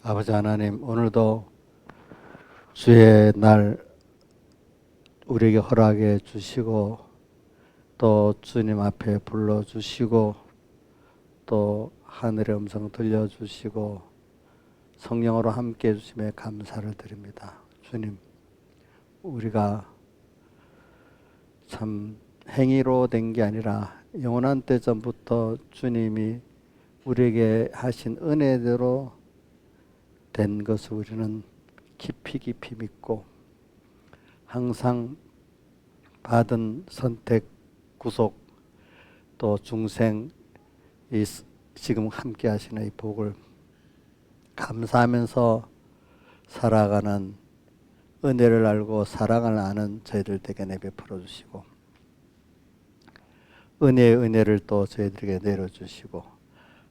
아버지 하나님, 오늘도 주의 날 우리에게 허락해 주시고 또 주님 앞에 불러주시고 또 하늘의 음성 들려주시고 성령으로 함께 해주심에 감사를 드립니다. 주님, 우리가 참 행위로 된 게 아니라 영원한 때 전부터 주님이 우리에게 하신 은혜대로 된 것을 우리는 깊이 깊이 믿고 항상 받은 선택, 구속, 또 중생, 이 지금 함께 하시는 이 복을 감사하면서 살아가는 은혜를 알고 사랑을 아는 저희들 에게 내베풀어 주시고 은혜의 은혜를 또 저희들에게 내려주시고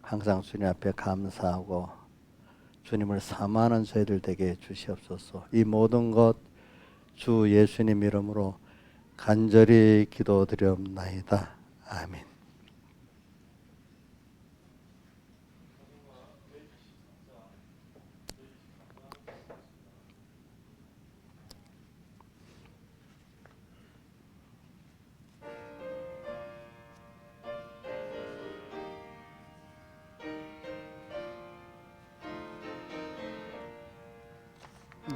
항상 주님 앞에 감사하고 주님을 사모하는 저희들 되게 주시옵소서. 이 모든 것 주 예수님 이름으로 간절히 기도드리옵나이다. 아멘.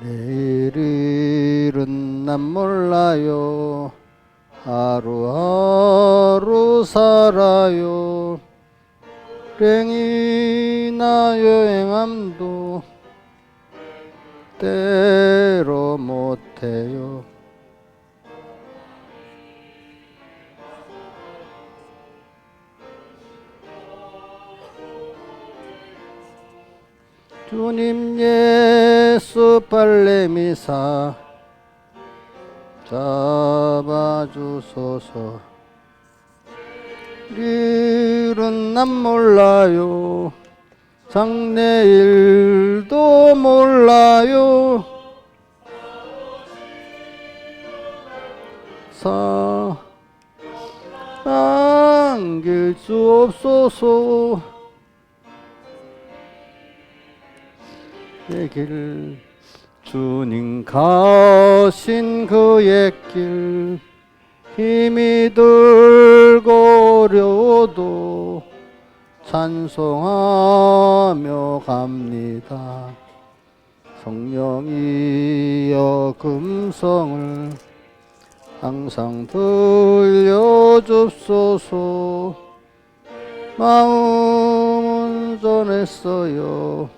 내일은 난 몰라요. 하루하루 살아요. 랭이나 여행함도 때로 못해요. 주님 예수 발레미사 잡아주소서. 일은 난 몰라요. 장래일도 몰라요. 안길 수 없소서. 내 길 주님 가신 그의 길 힘이 들고 어려워도 찬송하며 갑니다. 성령이여 금성을 항상 들려줍소서. 마음은 전했어요.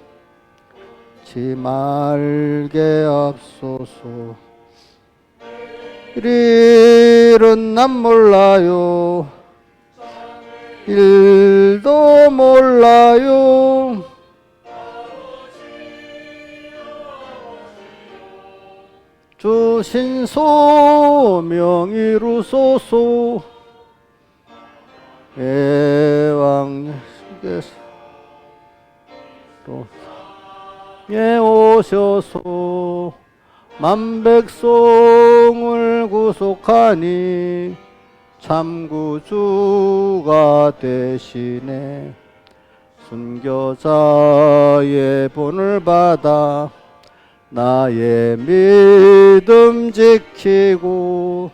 지 말게 앞소서. 일은 난 몰라요. 일도 몰라요. 주신 소명 이루소서. 애왕께서 예 오셔서 만백성을 구속하니 참구주가 되시네. 순교자의 본을 받아 나의 믿음 지키고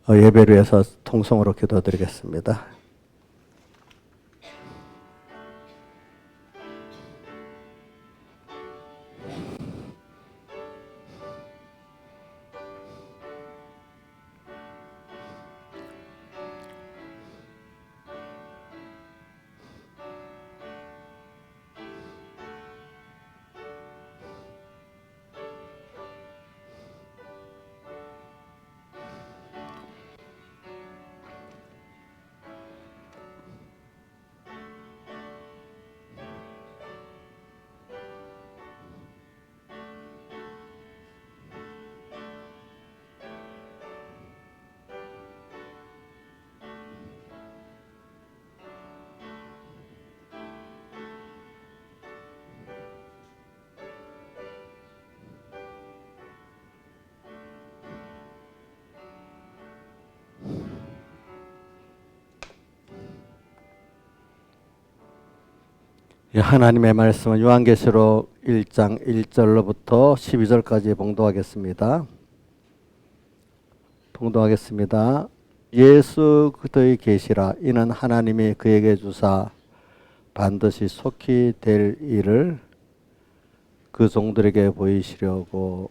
예배를 위해서 통성으로 기도드리겠습니다. 하나님의 말씀은 요한계시록 1장 1절로부터 12절까지 봉독하겠습니다. 봉독하겠습니다. 예수 그리스도의 계시라. 이는 하나님이 그에게 주사 반드시 속히 될 일을 그 종들에게 보이시려고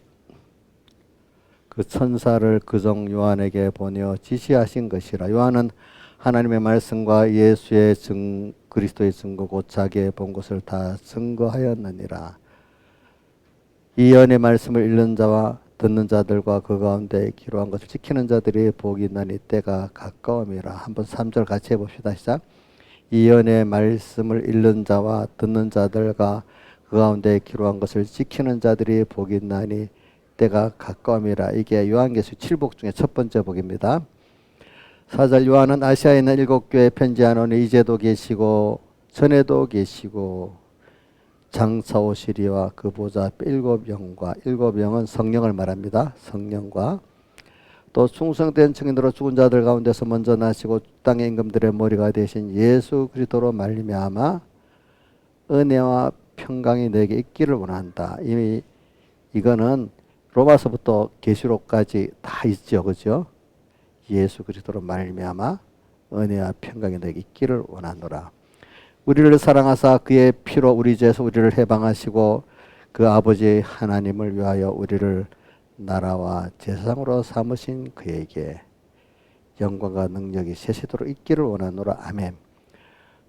그 천사를 그종 요한에게 보내어 지시하신 것이라. 요한은 하나님의 말씀과 예수의 그리스도의 증거 곧 자기의 본 것을 다 증거하였느니라. 이 연의 말씀을 읽는 자와 듣는 자들과 그 가운데 기록한 것을 지키는 자들이 복이 있나니 때가 가까움이라. 한번 3절 같이 해봅시다. 시작. 이 연의 말씀을 읽는 자와 듣는 자들과 그 가운데 기록한 것을 지키는 자들이 복이 있나니 때가 가까움이라. 이게 요한계시록 7복 중에 첫 번째 복입니다. 4절 요한은 아시아에 있는 7교회에 편지하노니 이제도 계시고 전에도 계시고 장차 오시리와 그 보좌 7영과 7영은 성령을 말합니다. 성령과 또 충성된 증인으로 죽은 자들 가운데서 먼저 나시고 땅의 임금들의 머리가 되신 예수 그리스도로 말미암아 은혜와 평강이 내게 있기를 원한다. 이미 이거는 로마서부터 계시록까지 다 있죠. 그죠? 예수 그리스도로 말미암아 은혜와 평강이 내게 있기를 원하노라. 우리를 사랑하사 그의 피로 우리 죄에서 우리를 해방하시고 그 아버지 하나님을 위하여 우리를 나라와 제사장으로 삼으신 그에게 영광과 능력이 세세도록 있기를 원하노라. 아멘.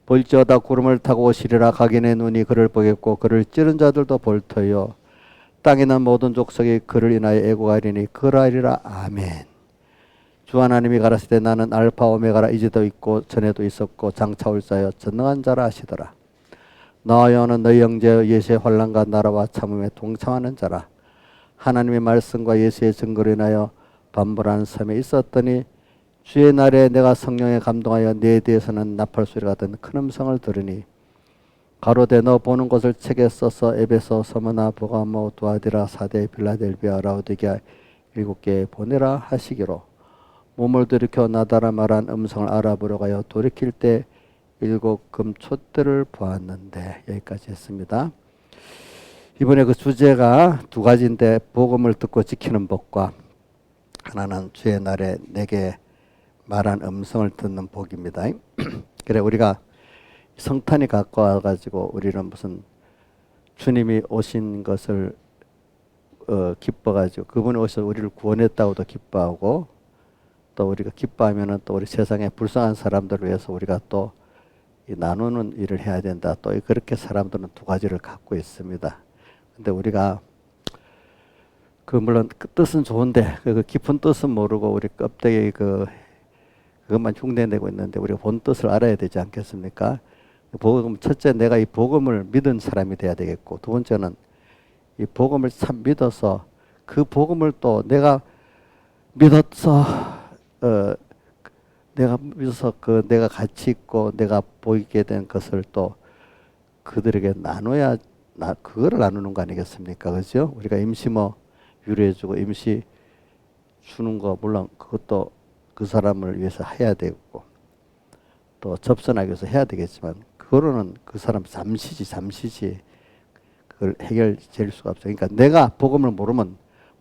볼지어다 구름을 타고 오시리라. 각인의 눈이 그를 보겠고 그를 찌른 자들도 볼 터요. 땅에 있는 모든 족속이 그를 인하여 애고하리니 그러하리라. 아멘. 주 하나님이 가라사대 나는 알파 오메가라. 이제도 있고 전에도 있었고 장차 올 자여 전능한 자라 하시더라. 나와 여호와는 너희 형제 예수의 환난과 나라와 참음에 동참하는 자라. 하나님의 말씀과 예수의 증거로 인하여 반불하는 섬에 있었더니 주의 날에 내가 성령에 감동하여 네 뒤에서는 나팔 소리 같은 큰 음성을 들으니 가로되 너 보는 것을 책에 써서 에베소, 서머나, 보가모, 두아디라, 사대, 빌라델비아, 라오디게아 7개에 보내라 하시기로 몸을 들이켜 나다라 말한 음성을 알아보러 가여 돌이킬 때 7 금촛대를 보았는데. 여기까지 했습니다. 이번에 그 주제가 두 가지인데 복음을 듣고 지키는 복과 하나는 주의 날에 내게 말한 음성을 듣는 복입니다. 그래 우리가 성탄이 가까워 가지고 우리는 무슨 주님이 오신 것을 기뻐 가지고 그분이 오셔서 우리를 구원했다고도 기뻐하고 또 우리가 기뻐하면은 또 우리 세상에 불쌍한 사람들을 위해서 우리가 또 나누는 일을 해야 된다. 또 그렇게 사람들은 두 가지를 갖고 있습니다. 근데 우리가 물론 그 뜻은 좋은데 그 깊은 뜻은 모르고 우리 껍데기 그것만 흉내내고 있는데 우리가 본 뜻을 알아야 되지 않겠습니까? 복음, 첫째 내가 이 복음을 믿은 사람이 돼야 되겠고, 두 번째는 이 복음을 참 믿어서 그 복음을 또 내가 믿어서 내가 가치 있고 내가 보이게 된 것을 또 그들에게 나눠야 그거를 나누는 거 아니겠습니까? 그죠? 우리가 임시 위로해주고 임시 주는 거 물론 그것도 그 사람을 위해서 해야 되고 또 접선하기 위해서 해야 되겠지만 그거로는 그 사람 잠시지 그걸 해결될 수가 없어요. 그러니까 내가 복음을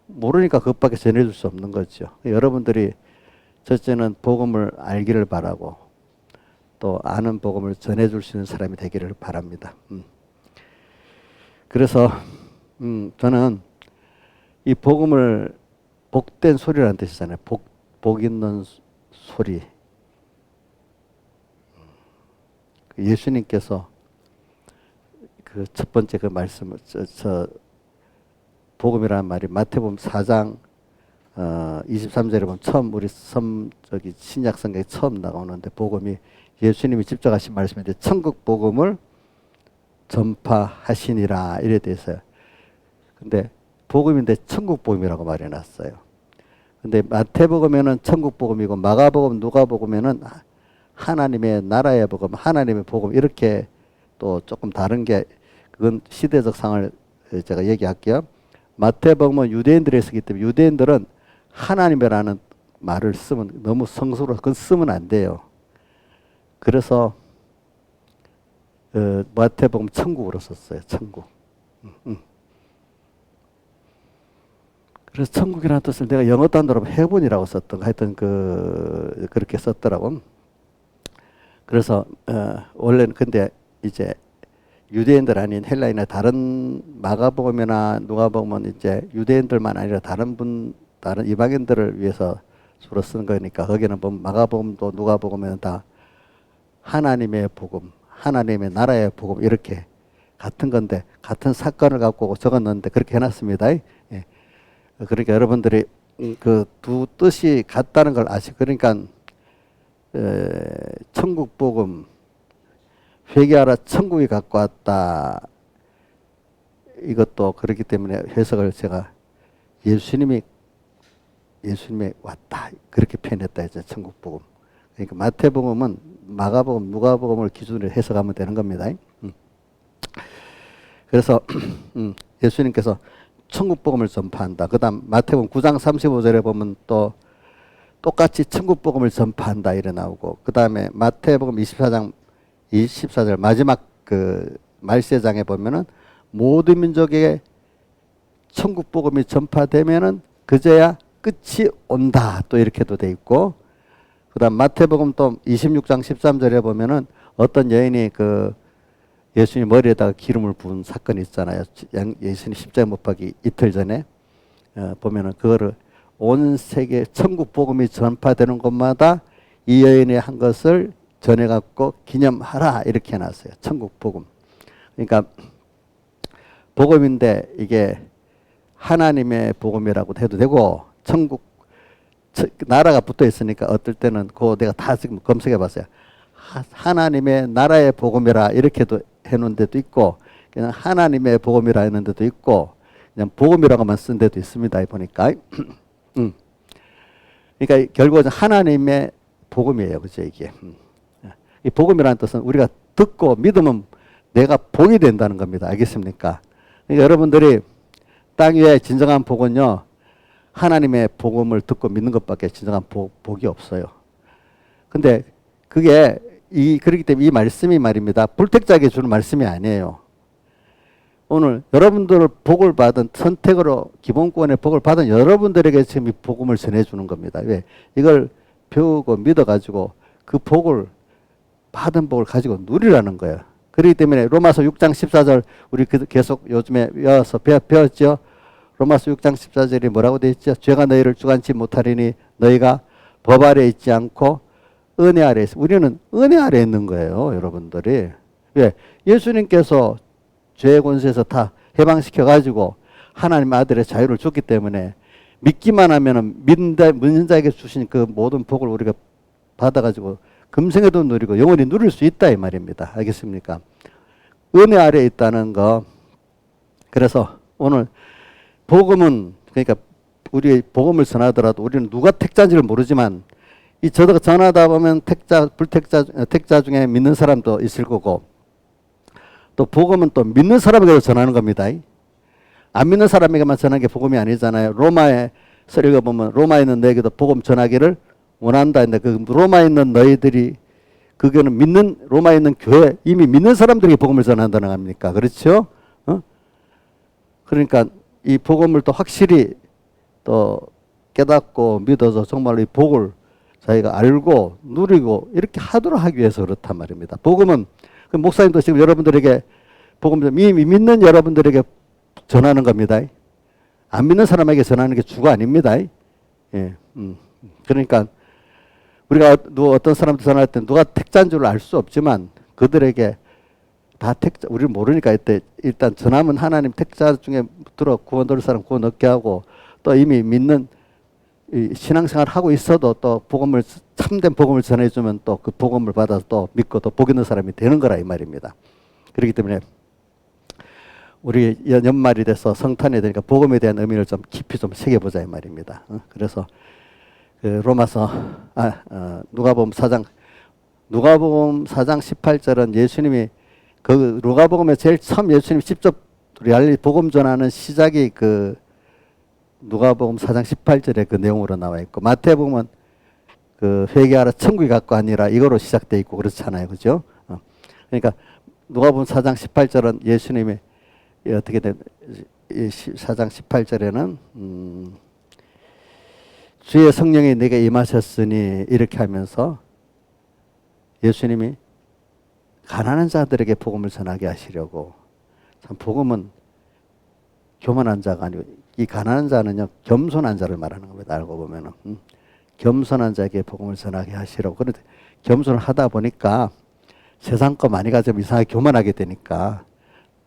모르니까 그것밖에 전해줄 수 없는 거죠. 여러분들이 첫째는 복음을 알기를 바라고 또 아는 복음을 전해줄 수 있는 사람이 되기를 바랍니다. 그래서 저는 이 복음을 복된 소리라는 뜻이잖아요. 복 있는 소리. 예수님께서 그 첫 번째 그 말씀을 복음이라는 말이 마태복음 4장 23절에 보면 처음 우리 신약 성경에 처음 나오는데 복음이 예수님이 직접 하신 말씀인데 천국 복음을 전파하시니라 이래 돼 있어요. 근데 복음인데 천국 복음이라고 말해 놨어요. 근데 마태복음에는 천국 복음이고 마가복음, 누가복음에는 하나님의 나라의 복음, 하나님의 복음 이렇게 또 조금 다른 게 그건 시대적 상을 제가 얘기할게요. 마태복음은 유대인들이 쓰기 때문에 유대인들은 하나님이라는 말을 쓰면 너무 성스러워 그건 쓰면 안 돼요. 그래서 마태복음 천국으로 썼어요. 천국. 그래서 천국이라는 뜻을 내가 영어 단어로 heaven이라고 썼던 거 하여튼 그렇게 썼더라고. 그래서 원래는 근데 이제 유대인들 아닌 헬라인이나 다른 마가복음이나 누가복음은 이제 유대인들만 아니라 다른 이방인들을 위해서 주로 쓰는 거니까 거기는 보면 마가복음도 누가복음에는 다 하나님의 복음, 하나님의 나라의 복음 이렇게 같은 건데 같은 사건을 갖고 적었는데 그렇게 해놨습니다. 예. 그러니까 여러분들이 그 두 뜻이 같다는 걸 아시고 그러니까 천국 복음 회개하라 천국이 갖고 왔다 이것도 그렇기 때문에 해석을 제가 예수님이 왔다 그렇게 표현했다 했죠. 천국 복음. 그러니까 마태복음은 마가복음, 누가복음을 기준으로 해석하면 되는 겁니다. 그래서 예수님께서 천국 복음을 전파한다. 그다음 마태복음 9장 35절에 보면 또 똑같이 천국 복음을 전파한다 이래 나오고 그다음에 마태복음 24절 마지막 그 말세장에 보면은 모든 민족에게 천국 복음이 전파되면은 그제야 끝이 온다 또 이렇게도 돼 있고 그다음 마태복음 또 26장 13절에 보면은 어떤 여인이 그 예수님 머리에다가 기름을 부은 사건이 있잖아요. 예수님 십자가에 못 박기 이틀 전에 보면은 그거를 온 세계 천국 복음이 전파되는 곳마다 이 여인이 한 것을 전해갖고 기념하라 이렇게 해놨어요. 천국 복음. 그러니까 복음인데 이게 하나님의 복음이라고 해도 되고 천국 나라가 붙어 있으니까 어떨 때는 그거 내가 다 지금 검색해 봤어요. 하나님의 나라의 복음이라 이렇게도 해놓은 데도 있고 그냥 하나님의 복음이라 했는 데도 있고 그냥 복음이라고만 쓴 데도 있습니다. 보니까 그러니까 결국은 하나님의 복음이에요. 그죠 이게. 이 복음이라는 뜻은 우리가 듣고 믿으면 내가 복이 된다는 겁니다. 알겠습니까? 그러니까 여러분들이 땅 위에 진정한 복은요. 하나님의 복음을 듣고 믿는 것밖에 진정한 복이 없어요. 근데 그게 그렇기 때문에 이 말씀이 말입니다. 불택자에게 주는 말씀이 아니에요. 오늘 여러분들 복을 받은 선택으로 기본권의 복을 받은 여러분들에게 지금 이 복음을 전해주는 겁니다. 왜? 이걸 배우고 믿어가지고 그 복을 받은 복을 가지고 누리라는 거예요. 그렇기 때문에 로마서 6장 14절 우리 계속 요즘에 외워서 배웠죠. 로마서 6장 14절이 뭐라고 되어 있죠? 죄가 너희를 주관치 못하리니 너희가 법 아래 있지 않고 은혜 아래 있어. 우리는 은혜 아래 있는 거예요. 여러분들이. 왜? 예수님께서 죄의 권세에서 다 해방시켜 가지고 하나님 아들의 자유를 줬기 때문에 믿기만 하면은 믿는 자에게 주신 그 모든 복을 우리가 받아가지고 금생에도 누리고 영원히 누릴 수 있다 이 말입니다. 알겠습니까? 은혜 아래 있다는 거. 그래서 오늘 복음은 그러니까 우리 복음을 전하더라도 우리는 누가 택자인지를 모르지만 이 저도 전하다 보면 택자 중에 믿는 사람도 있을 거고 또 복음은 또 믿는 사람에게도 전하는 겁니다. 안 믿는 사람에게만 전하는 게 복음이 아니잖아요. 로마에 서리가 보면 로마에 있는 너에게도 복음 전하기를 원한다 했는데 그 로마에 있는 너희들이 그거는 로마에 있는 교회 이미 믿는 사람들에게 복음을 전한다는 겁니까? 그렇죠? 그러니까 이 복음을 또 확실히 또 깨닫고 믿어서 정말로 이 복을 자기가 알고 누리고 이렇게 하도록 하기 위해서 그렇단 말입니다. 복음은 목사님도 지금 여러분들에게 복음 이미 믿는 여러분들에게 전하는 겁니다. 안 믿는 사람에게 전하는 게 주가 아닙니다. 예, 그러니까 우리가 어떤 사람한테 전할 때 누가 택자인 줄 알 수 없지만 그들에게 다 택자, 우리를 모르니까 일단 전하면 하나님 택자 중에 들어 구원 얻을 사람 구원 얻게 하고 또 이미 믿는 신앙생활 하고 있어도 또 복음을 참된 복음을 전해주면 또 그 복음을 받아서 또 믿고 또 복 있는 사람이 되는 거라 이 말입니다. 그렇기 때문에 우리 연말이 돼서 성탄이 되니까 복음에 대한 의미를 좀 깊이 좀 새겨보자 이 말입니다. 그래서 그 로마서 누가복음 4장 18절은 예수님이 그 누가복음에 제일 처음 예수님이 직접 리얼리 복음 전하는 시작이 그 누가복음 4장 18절에 그 내용으로 나와 있고 마태복음은 그 회개하라 천국이 가까워 하니라 이거로 시작돼 있고 그렇잖아요. 그죠? 그러니까 누가복음 4장 18절은 예수님이 어떻게 된 4장 18절에는 주의 성령이 내게 임하셨으니 이렇게 하면서 예수님이 가난한 자들에게 복음을 전하게 하시려고 참 복음은 교만한 자가 아니고 이 가난한 자는요 겸손한 자를 말하는 겁니다. 알고 보면은 겸손한 자에게 복음을 전하게 하시려고. 그런데 겸손을 하다 보니까 세상 거 많이 가지면 이상하게 교만하게 되니까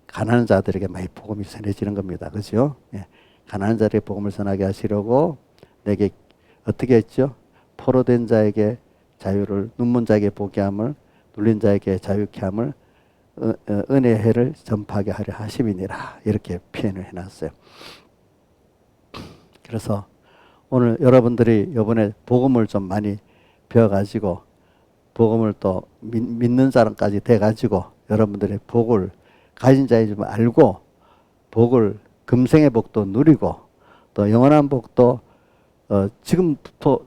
가난한 자들에게 많이 복음이 전해지는 겁니다. 그죠? 예. 가난한 자에게 복음을 전하게 하시려고 내게 어떻게 했죠? 포로된 자에게 자유를, 눈먼 자에게 보게 함을, 눌린 자에게 자유케 함을, 은혜의 해를 전파하게 하려 하심이니라. 이렇게 표현을 해놨어요. 그래서 오늘 여러분들이 이번에 복음을 좀 많이 배워가지고 복음을 또 믿는 사람까지 돼가지고 여러분들의 복을 가진 자의 좀 알고 복을 금생의 복도 누리고 또 영원한 복도 지금부터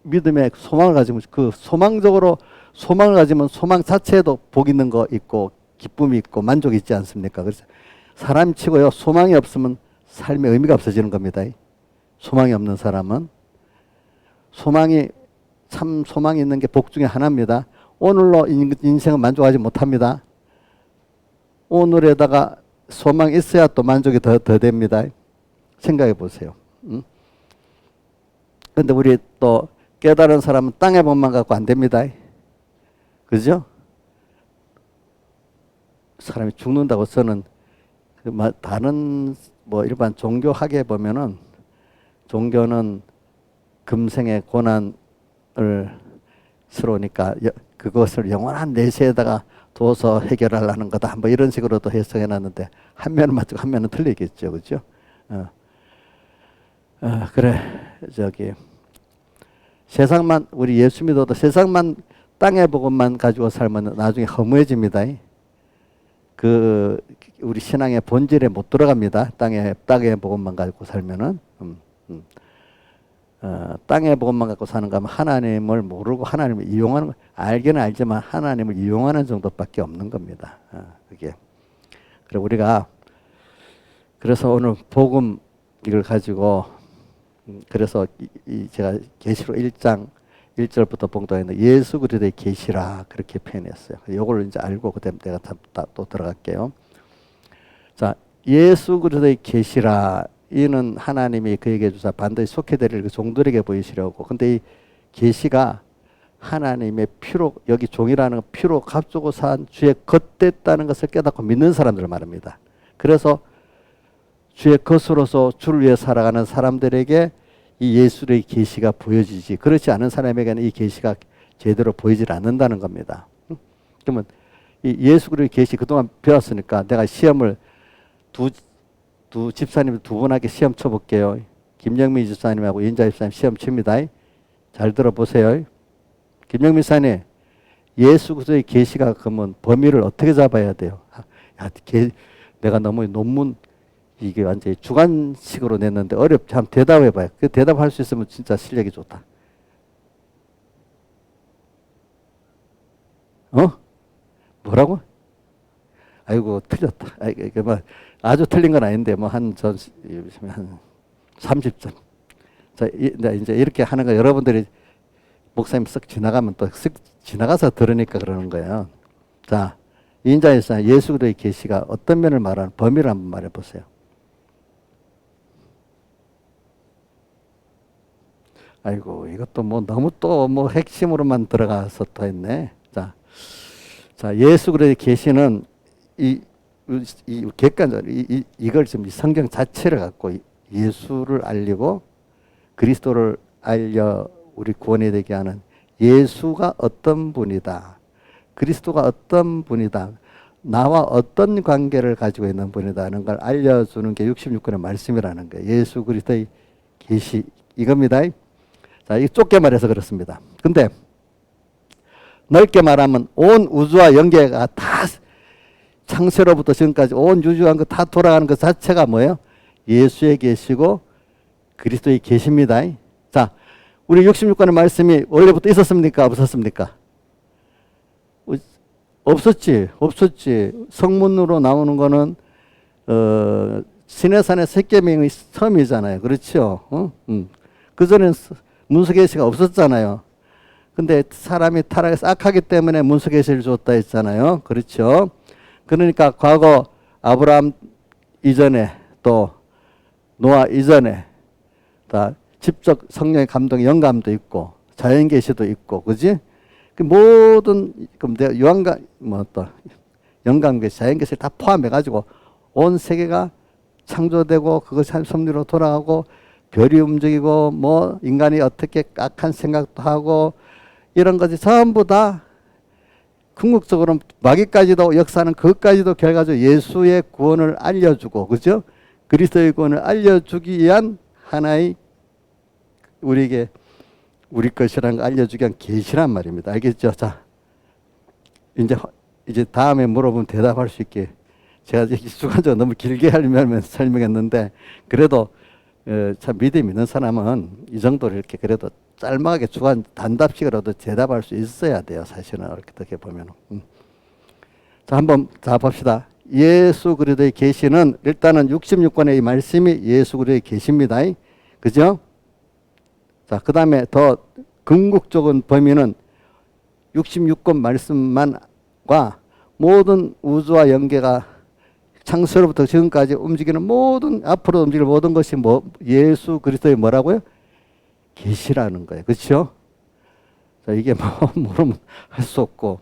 믿음의 소망을 가지면 그 소망적으로 소망을 가지면 소망 자체에도 복 있는 거 있고 기쁨이 있고 만족이 있지 않습니까? 그래서 사람 치고요 소망이 없으면 삶의 의미가 없어지는 겁니다. 소망이 없는 사람은 소망이 참 소망이 있는 게 복 중에 하나입니다. 오늘로 인생은 만족하지 못합니다. 오늘에다가 소망이 있어야 또 만족이 더 됩니다. 생각해 보세요. 근데 우리 또 깨달은 사람은 땅의 복만 갖고 안 됩니다. 그죠? 사람이 죽는다고 저는 다른 뭐 일반 종교학에 보면은 종교는 금생의 고난을 스러우니까 그것을 영원한 내세에다가 둬서 해결하려는 거다. 뭐 이런 식으로도 해석해 놨는데 한 면은 맞고 한 면은 틀리겠죠. 그죠? 그래 세상만 우리 예수 믿어도 세상만 땅의 복음만 가지고 살면 나중에 허무해집니다. 그 우리 신앙의 본질에 못 들어갑니다. 땅의 복음만 가지고 살면은 땅의 복음만 갖고 사는 거면 하나님을 모르고 하나님을 이용하는 알기는 알지만 하나님을 이용하는 정도밖에 없는 겁니다. 그게 그래 우리가 그래서 오늘 복음 이걸 가지고 그래서 제가 계시록 1장 1절부터 봉독했는데 예수 그리스도의 계시라 그렇게 표현했어요. 이걸 이제 알고 그다음 내가 또 들어갈게요. 자, 예수 그리스도의 계시라 이는 하나님이 그에게 주사 반드시 속해 되릴 그 종들에게 보이시려고. 근데 이 계시가 하나님의 피로 여기 종이라는 피로 값주고 산 주의 겉됐다는 것을 깨닫고 믿는 사람들을 말합니다. 그래서 주의 것으로서 주를 위해 살아가는 사람들에게 이 예수의 계시가 보여지지 그렇지 않은 사람에게는 이 계시가 제대로 보이질 않는다는 겁니다. 그러면 이 예수 그리스도의 계시 그동안 배웠으니까 내가 시험을 두 집사님 두 분에게 시험 쳐볼게요. 김영민 집사님하고 인자 집사님 시험 칩니다. 잘 들어보세요. 김영민 집사님 예수 그리스도의 계시가 그러면 범위를 어떻게 잡아야 돼요? 내가 너무 논문 이게 완전히 주관식으로 냈는데 어렵지. 한번 대답해봐요. 그 대답할 수 있으면 진짜 실력이 좋다. 뭐라고? 아이고 틀렸다. 아주 틀린 건 아닌데 한 30점. 자, 이제 이렇게 하는 거 여러분들이 목사님 쓱 지나가면 또 쓱 지나가서 들으니까 그러는 거예요. 자, 인자에서 예수 그리스도의 계시가 어떤 면을 말하는 범위를 한번 말해 보세요. 아이고, 이것도 뭐 너무 또 뭐 핵심으로만 들어가서 또 했네. 자, 예수 그리스도의 계시는 이 객관적으로 이걸 지금 이 성경 자체를 갖고 예수를 알리고 그리스도를 알려 우리 구원이 되게 하는 예수가 어떤 분이다. 그리스도가 어떤 분이다. 나와 어떤 관계를 가지고 있는 분이다 하는 걸 알려주는 게 66권의 말씀이라는 거예요. 예수 그리스도의 계시 이겁니다. 자, 이 좁게 말해서 그렇습니다. 근데 넓게 말하면 온 우주와 영계가 다 창세로부터 지금까지 온 우주한 거 다 돌아가는 것 자체가 뭐예요? 예수의 계시고 그리스도의 계십니다. 자, 우리 66권의 말씀이 원래부터 있었습니까? 없었습니까? 없었지. 성문으로 나오는 거는 시내산의 셋계명의 섬이잖아요. 그렇죠? 그전엔 문서계시가 없었잖아요. 근데 사람이 타락해서 악하기 때문에 문서계시를 줬다 했잖아요. 그렇죠? 그러니까 과거 아브라함 이전에 또 노아 이전에 다 직접 성령의 감동, 영감도 있고 자연계시도 있고, 그지? 그 모든 요한가 또 영감계시, 자연계시를 다 포함해가지고 온 세계가 창조되고 그것이 한 섭리로 돌아가고 별이 움직이고 뭐 인간이 어떻게 악한 생각도 하고 이런 것이 전부 다 궁극적으로 마귀까지도 역사는 그것까지도 결과적으로 예수의 구원을 알려주고, 그죠? 그리스도의 구원을 알려주기 위한 하나의 우리에게 우리 것이라는 걸 알려주기 위한 계시란 말입니다. 알겠죠? 자, 이제 다음에 물어보면 대답할 수 있게 제가 주관적으로 너무 길게 하려면 설명했는데 그래도 참 믿음 있는 사람은 이 정도로 이렇게 그래도 짤막하게 주관 단답식으로도 대답할 수 있어야 돼요. 사실은 어떻게 보면. 자, 한번 자 봅시다. 예수 그리스도의 계시는 일단은 66권의 이 말씀이 예수 그리스도의 계시입니다. 그죠? 자, 그 다음에 더 궁극적인 범위는 66권 말씀만과 모든 우주와 영계가 창세로부터 지금까지 움직이는 모든 앞으로 움직일 모든 것이 예수 그리스도의 뭐라고요? 계시라는 거예요. 그렇죠? 자, 이게 모르면 할 수 없고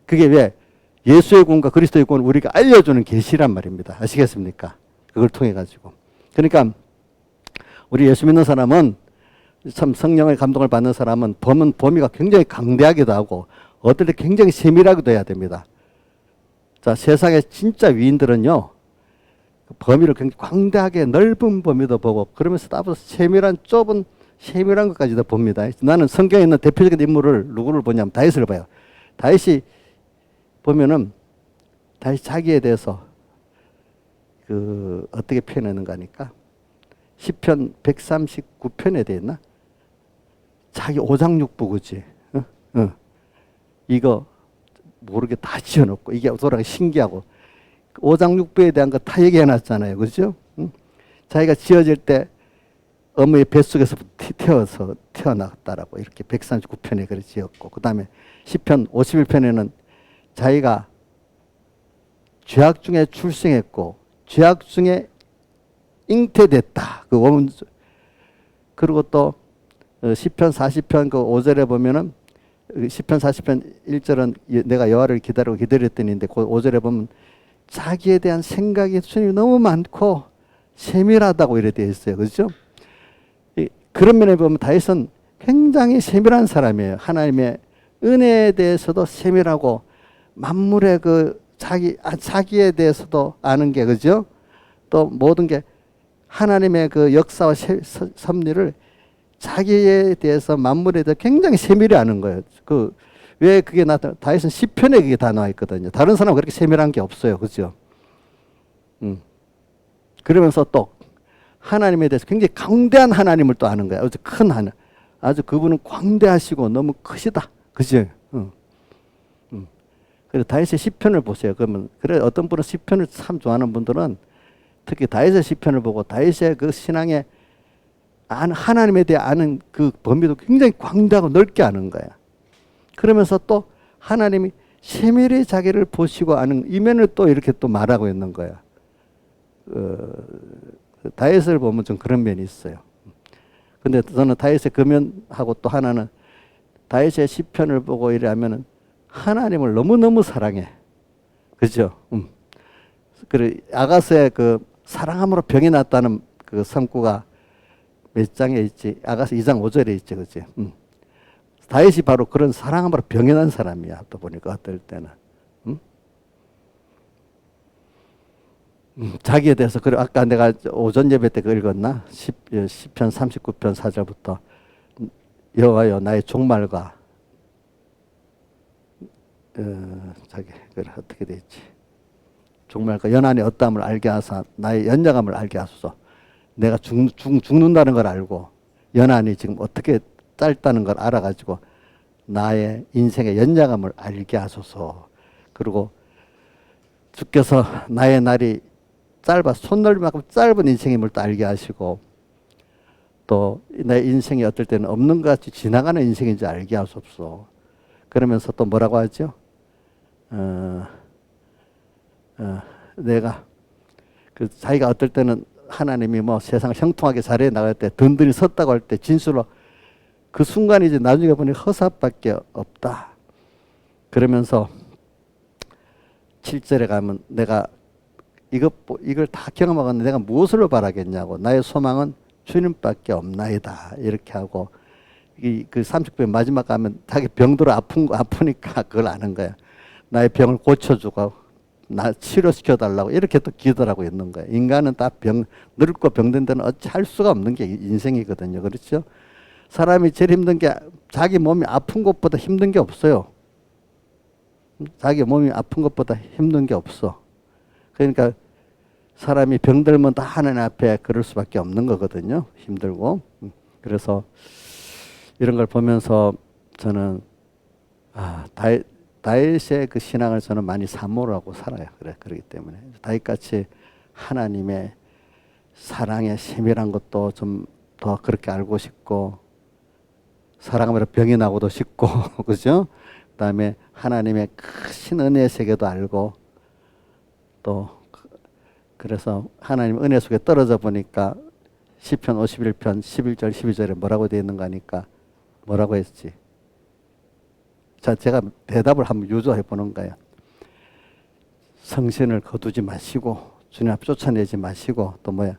그게 왜 예수의 구원과 그리스도의 구원을 우리가 알려주는 계시란 말입니다. 아시겠습니까? 그걸 통해 가지고. 그러니까 우리 예수 믿는 사람은 참 성령의 감동을 받는 사람은 범위가 굉장히 강대하기도 하고 어떨 때 굉장히 세밀하기도 해야 됩니다. 자, 세상의 진짜 위인들은요, 범위를 굉장히 광대하게 넓은 범위도 보고 그러면서 따로 세밀한 것까지도 봅니다. 나는 성경에 있는 대표적인 인물을 누구를 보냐면 다윗을 봐요. 다윗이 보면은 다윗 자기에 대해서 어떻게 표현하는가 하니까 시편 139편에 되어 있나? 자기 오장육부, 그지? 이거 모르게 다 지어놓고 이게 돌아가 신기하고 오장육부에 대한 거 다 얘기해놨잖아요. 그죠? 자기가 지어질 때 어머니의 뱃속에서 태어났다라고 이렇게 139편에 그렇게 지었고 그 다음에 시편 51편에는 자기가 죄악 중에 출생했고 죄악 중에 잉태됐다. 그리고 또 시편 40편 그 5절에 보면은 시편 40편 1절은 내가 여호와를 기다렸더니인데 그 5절에 보면 자기에 대한 생각이 너무 많고 세밀하다고 이래 되어 있어요. 그렇죠? 그런 면에 보면 다윗은 굉장히 세밀한 사람이에요. 하나님의 은혜에 대해서도 세밀하고 만물의 자기에 대해서도 아는 게, 그죠? 또 모든 게 하나님의 그 역사와 섭리를 자기에 대해서 만물에 대해서 굉장히 세밀히 아는 거예요. 왜 그게 다윗은 시편에 그게 다 나와 있거든요. 다른 사람은 그렇게 세밀한 게 없어요. 그죠? 그러면서 또 하나님에 대해서 굉장히 강대한 하나님을 또 아는 거예요. 아주 큰 하나님. 아주 그분은 광대하시고 너무 크시다. 그죠? 그래서 다윗의 시편을 보세요. 그러면 어떤 분은 시편을 참 좋아하는 분들은 특히 다윗의 시편을 보고 다윗의 그 신앙의 하나님에 대해 아는 그 범위도 굉장히 광대하고 넓게 아는 거야. 그러면서 또 하나님이 세밀히 자기를 보시고 아는 이면을 또 이렇게 또 말하고 있는 거야. 다윗을 보면 좀 그런 면이 있어요. 근데 저는 다윗의 그 면하고 또 하나는 다윗의 시편을 보고 이래하면은 하나님을 너무너무 사랑해. 그죠? 그래, 아가스의 그 사랑함으로 병이 났다는 그 성구가 몇 장에 있지? 아가스 2장 5절에 있지, 그지? 다윗이 바로 그런 사랑함으로 병이 난 사람이야. 또 보니까 어떨 때는. 자기에 대해서, 그래, 아까 내가 오전 예배 때 그 읽었나? 시편 39편 4절부터 여호와여 나의 종말과 자기 그래 어떻게 돼 있지? 종말과 연한의 어떠함을 알게 하사 나의 연약함을 알게 하소서. 내가 죽는다는 걸 알고 연한이 지금 어떻게 짧다는 걸 알아가지고 나의 인생의 연약함을 알게 하소서. 그리고 주께서 나의 날이 짧아 손놀림만큼 짧은 인생임을 또 알게 하시고 또 내 인생이 어떨 때는 없는 것 같이 지나가는 인생인지 알게 하소서. 그러면서 또 뭐라고 하죠? 내가 그 자기가 어떨 때는 하나님이 뭐 세상을 형통하게 잘해 나갈 때 든든히 섰다고 할 때 진술로 그 순간이지 나중에 보니 허사밖에 없다. 그러면서 7절에 가면 내가 이걸 다 경험하겠는데 내가 무엇을 바라겠냐고 나의 소망은 주님밖에 없나이다 이렇게 하고 그 30편 마지막 가면 자기 병들어 아프니까 그걸 아는 거야. 나의 병을 고쳐주고 나 치료시켜 달라고 이렇게 또 기도하고 있는 거야. 인간은 다 늙고 병든 데는 어찌 할 수가 없는 게 인생이거든요. 그렇죠? 사람이 제일 힘든 게 자기 몸이 아픈 것보다 힘든 게 없어요. 자기 몸이 아픈 것보다 힘든 게 없어. 그러니까 사람이 병들면 다 하나님 앞에 그럴 수밖에 없는 거거든요. 힘들고. 그래서 이런 걸 보면서 저는 다윗의 그 신앙을 저는 많이 사모하고 살아요. 그렇기 때문에 다윗같이 하나님의 사랑의 세밀한 것도 좀 더 그렇게 알고 싶고 사랑하면 병이 나고도 싶고 그죠? 그다음에 하나님의 크신 은혜의 세계도 알고 또 그래서 하나님 은혜 속에 떨어져 보니까 시편 51편 11절 12절에 뭐라고 되어 있는가 하니까 뭐라고 했지? 자, 제가 대답을 한번 유도해 보는 거예요. 성신을 거두지 마시고 주님 앞 쫓아내지 마시고 또 뭐야?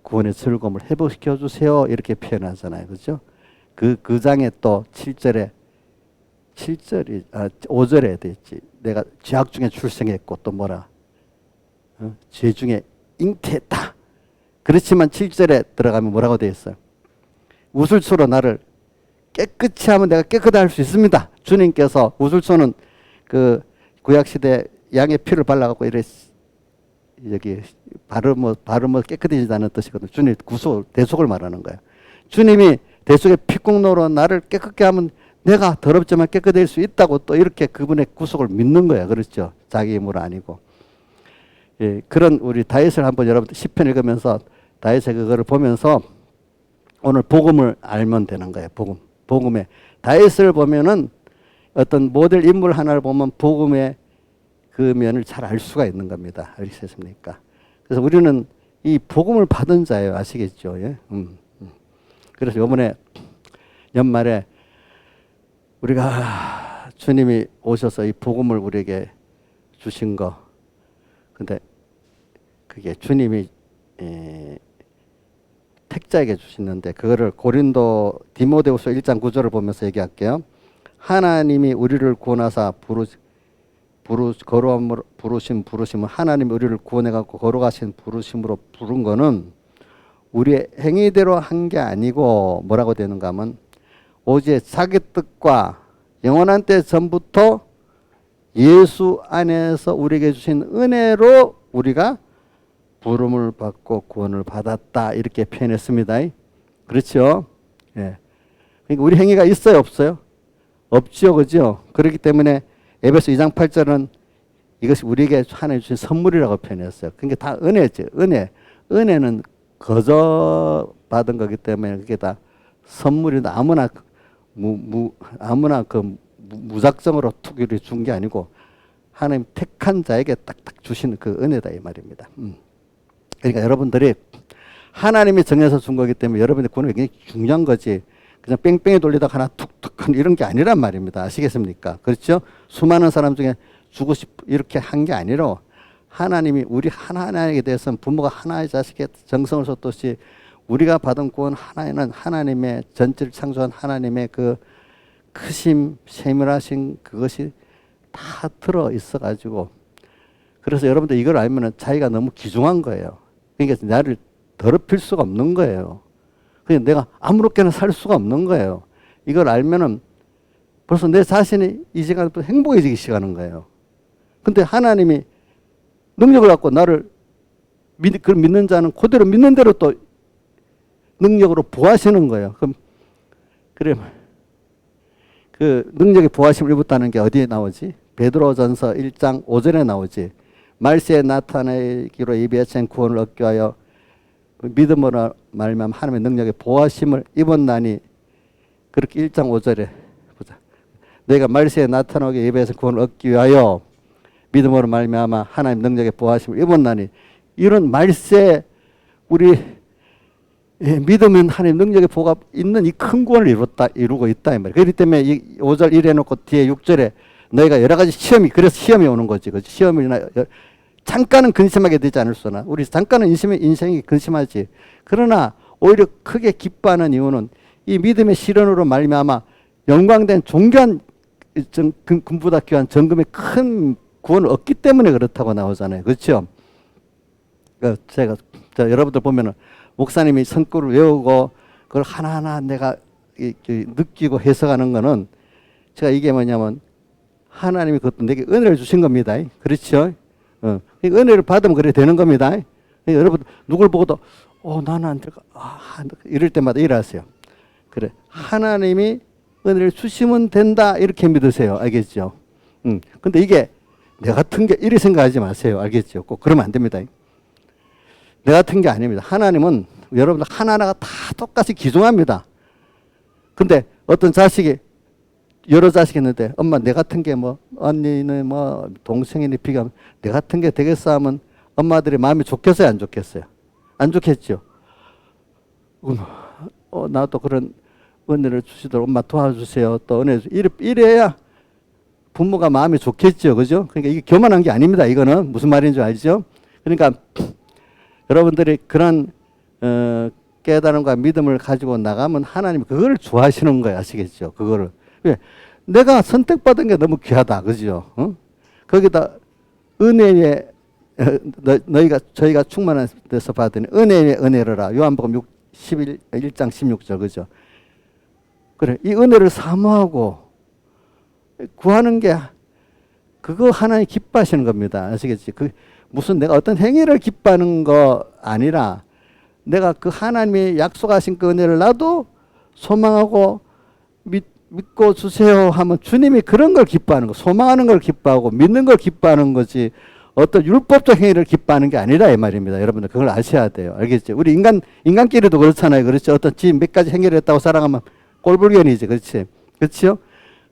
구원의 즐거움을 회복시켜 주세요. 이렇게 표현하잖아요. 그죠? 그 장에 또 5절에 돼 있지. 내가 죄악 중에 출생했고 또 뭐라? 죄 중에 잉태했다. 그렇지만 7절에 들어가면 뭐라고 되어 있어요? 우슬초로 나를 깨끗이 하면 내가 깨끗하게 할 수 있습니다. 주님께서 우슬초는 그 구약시대 양의 피를 발라갖고 이래 여기 바르면 깨끗해지다는 뜻이거든요. 주님 대속을 말하는 거예요. 주님이 대속의 피국로로 나를 깨끗게 하면 내가 더럽지만 깨끗해질 수 있다고 또 이렇게 그분의 구속을 믿는 거예요. 그렇죠? 자기 힘으로 아니고. 예, 그런 우리 다윗을 한번 여러분 시편 읽으면서 다윗의 그거를 보면서 오늘 복음을 알면 되는 거예요. 복음에 다윗을 보면은 어떤 모델 인물 하나를 보면 복음의 그 면을 잘 알 수가 있는 겁니다. 알겠습니까? 그래서 우리는 이 복음을 받은 자예요. 아시겠죠? 예? 그래서 이번에 연말에 우리가 주님이 오셔서 이 복음을 우리에게 주신 거, 근데 그게 주님이 택자에게 주시는데 그거를 디모데후서 1장 9절을 보면서 얘기할게요. 하나님이 우리를 구원하사 부르심은 하나님이 우리를 구원해갖고 거룩하신 부르심으로 부른 거는 우리의 행위대로 한 게 아니고 뭐라고 되는가 하면 오직 자기 뜻과 영원한 때 전부터 예수 안에서 우리에게 주신 은혜로 우리가 부름을 받고 구원을 받았다 이렇게 표현했습니다. 그렇죠? 예. 그러니까 우리 행위가 있어요, 없어요? 없죠, 그죠? 그렇기 때문에 에베소 2장 8절은 이것이 우리에게 하나님 주신 선물이라고 표현했어요. 그러니까 다 은혜죠. 은혜는 거저 받은 거기 때문에 그게 다 선물이 아무나 아무나 그 무작정으로 투기를 준 게 아니고 하나님 택한 자에게 딱딱 주시는 그 은혜다 이 말입니다. 그러니까 여러분들이 하나님이 정해서 준 거기 때문에 여러분의 구원이 굉장히 중요한 거지. 그냥 뺑뺑이 돌리다가 하나 툭툭 이런 게 아니란 말입니다. 아시겠습니까? 그렇죠? 수많은 사람 중에 주고 싶 이렇게 한 게 아니라 하나님이 우리 하나님에 대해서는 부모가 하나의 자식에 정성을 쏟듯이 우리가 받은 구원 하나에는 하나님의 전지를 창조한 하나님의 그 크심, 세밀하신 그것이 다 들어 있어 가지고 그래서 여러분들 이걸 알면은 자기가 너무 귀중한 거예요. 그러니까 나를 더럽힐 수가 없는 거예요. 그냥 내가 아무렇게나 살 수가 없는 거예요. 이걸 알면은 벌써 내 자신이 이 시간부터 행복해지기 시작하는 거예요. 근데 하나님이 능력을 갖고 나를 그걸 믿는 자는 그대로 믿는 대로 또 능력으로 부하시는 거예요. 그럼 그래 그 능력의 부하심을 입었다는 게 어디에 나오지? 베드로전서 1장 5절에 나오지. 말세에 나타내기로 예비하신 구원을 얻기 위하여 믿음으로 말미암아 하나님의 능력의 보호하심을 입었나니 그렇게 1장 5절에 보자. 너희가 말세에 나타나게 예배해서 구원을 얻기 위하여 믿음으로 말미암아 하나님 능력의 보호하심을 입었나니 이런 말세 우리 믿으면 하나님 능력의 보호가 있는 이 큰 구원을 이루고 있다 이 말이에요. 그렇기 때문에 이 5절 이래 놓고 뒤에 6절에 너희가 여러 가지 시험이 그래서 시험이 오는 거지. 그렇지? 시험이나 잠깐은 근심하게 되지 않을소나 우리 잠깐은 인생이 근심하지. 그러나 오히려 크게 기뻐하는 이유는 이 믿음의 실현으로 말미암아 영광된 존귀한 금보다 귀한 정금의 큰 구원을 얻기 때문에 그렇다고 나오잖아요. 그렇죠? 제가 여러분들 보면은 목사님이 성구를 외우고 그걸 하나하나 내가 느끼고 해석하는 거는 제가 이게 뭐냐면 하나님이 그것도 내게 은혜를 주신 겁니다. 그렇죠? 은혜를 받으면 그래 되는 겁니다. 여러분 누굴 보고도 나는 안 될까? 이럴 때마다 일하세요. 그래 하나님이 은혜를 주시면 된다 이렇게 믿으세요. 알겠죠? 근데 이게 내 같은 게 이리 생각하지 마세요. 알겠죠? 꼭 그러면 안 됩니다. 내 같은 게 아닙니다. 하나님은 여러분들 하나하나가 다 똑같이 귀중합니다. 근데 어떤 자식이 여러 자식이 있는데 엄마 내 같은 게 뭐 언니는 뭐 동생이니 비가 내 같은 게 되겠어 하면 엄마들이 마음이 좋겠어요 안 좋겠어요? 안 좋겠죠. 나도 그런 은혜를 주시도록 엄마 도와주세요. 또 은혜 이래야 부모가 마음이 좋겠죠. 그죠? 그러니까 이게 교만한 게 아닙니다. 이거는 무슨 말인지 알죠? 그러니까 여러분들이 그런 깨달음과 믿음을 가지고 나가면 하나님 그걸 좋아하시는 거예요. 아시겠죠? 그거를. 왜? 내가 선택받은 게 너무 귀하다. 그죠? 거기다 은혜에 저희가 충만한 데서 받은 은혜의 은혜로라. 요한복음 1장 16절. 그죠? 그래. 이 은혜를 사모하고 구하는 게 그거 하나님 기뻐하시는 겁니다. 아시겠지? 무슨 내가 어떤 행위를 기뻐하는 거 아니라 내가 그 하나님이 약속하신 그 은혜를 나도 소망하고 믿고 주세요 하면 주님이 그런 걸 기뻐하는 거, 소망하는 걸 기뻐하고 믿는 걸 기뻐하는 거지 어떤 율법적 행위를 기뻐하는 게 아니라 이 말입니다. 여러분들 그걸 아셔야 돼요. 알겠죠? 우리 인간끼리도 그렇잖아요. 그렇죠? 어떤 몇 가지 행위를 했다고 사랑하면 꼴불견이지. 그렇지? 그렇죠?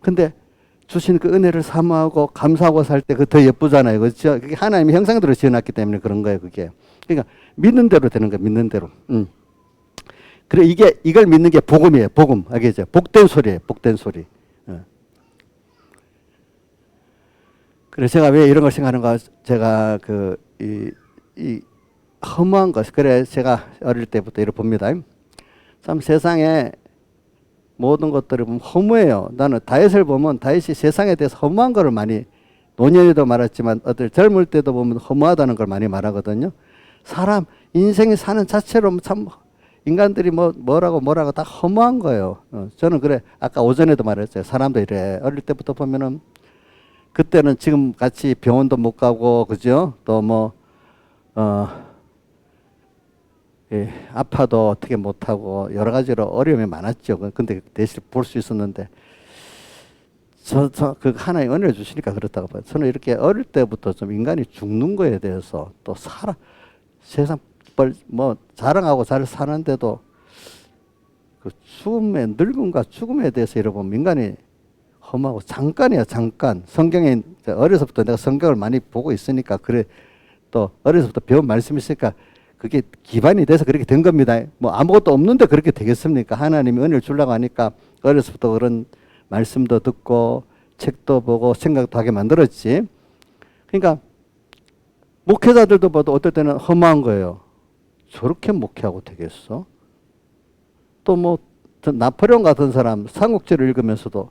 근데 주신 그 은혜를 사모하고 감사하고 살 때 그 더 예쁘잖아요. 그렇죠? 그게 하나님의 형상대로 지어놨기 때문에 그런 거예요. 그게. 그러니까 믿는 대로 되는 거예요. 믿는 대로. 그래 이걸 믿는 게 복음이에요. 복음. 알겠죠? 복된 소리예요. 복된 소리. 그래서 제가 왜 이런 걸 생각하는가? 제가 이 허무한 것. 그래 제가 어릴 때부터 이렇게 봅니다. 참 세상에 모든 것들을 보면 허무해요. 나는 다윗을 보면 다윗이 세상에 대해서 허무한 거를 많이 노년에도 말했지만 어떨 젊을 때도 보면 허무하다는 걸 많이 말하거든요. 사람 인생이 사는 자체로 참 인간들이 뭐라고 다 허무한 거예요. 저는 그래 아까 오전에도 말했어요. 사람도 이래 어릴 때부터 보면은 그때는 지금 같이 병원도 못 가고 그죠? 또 아파도 어떻게 못하고 여러 가지로 어려움이 많았죠. 근데 대신 볼 수 있었는데 그 하나의 은혜를 주시니까 그렇다고 봐요. 저는 이렇게 어릴 때부터 좀 인간이 죽는 거에 대해서 또 세상 뭐 자랑하고 잘 사는데도 그 죽음의 늙음과 죽음에 대해서 여러분 인간이 험하고 잠깐이야 잠깐. 성경에 어려서부터 내가 성경을 많이 보고 있으니까 그래 또 어려서부터 배운 말씀이 있으니까 그게 기반이 돼서 그렇게 된 겁니다. 뭐 아무것도 없는데 그렇게 되겠습니까? 하나님이 은혜를 주려고 하니까 어려서부터 그런 말씀도 듣고 책도 보고 생각도 하게 만들었지. 그러니까 목회자들도 봐도 어떨 때는 험한 거예요. 저렇게 목회하고 되겠어? 또 뭐 나폴레옹 같은 사람 삼국지를 읽으면서도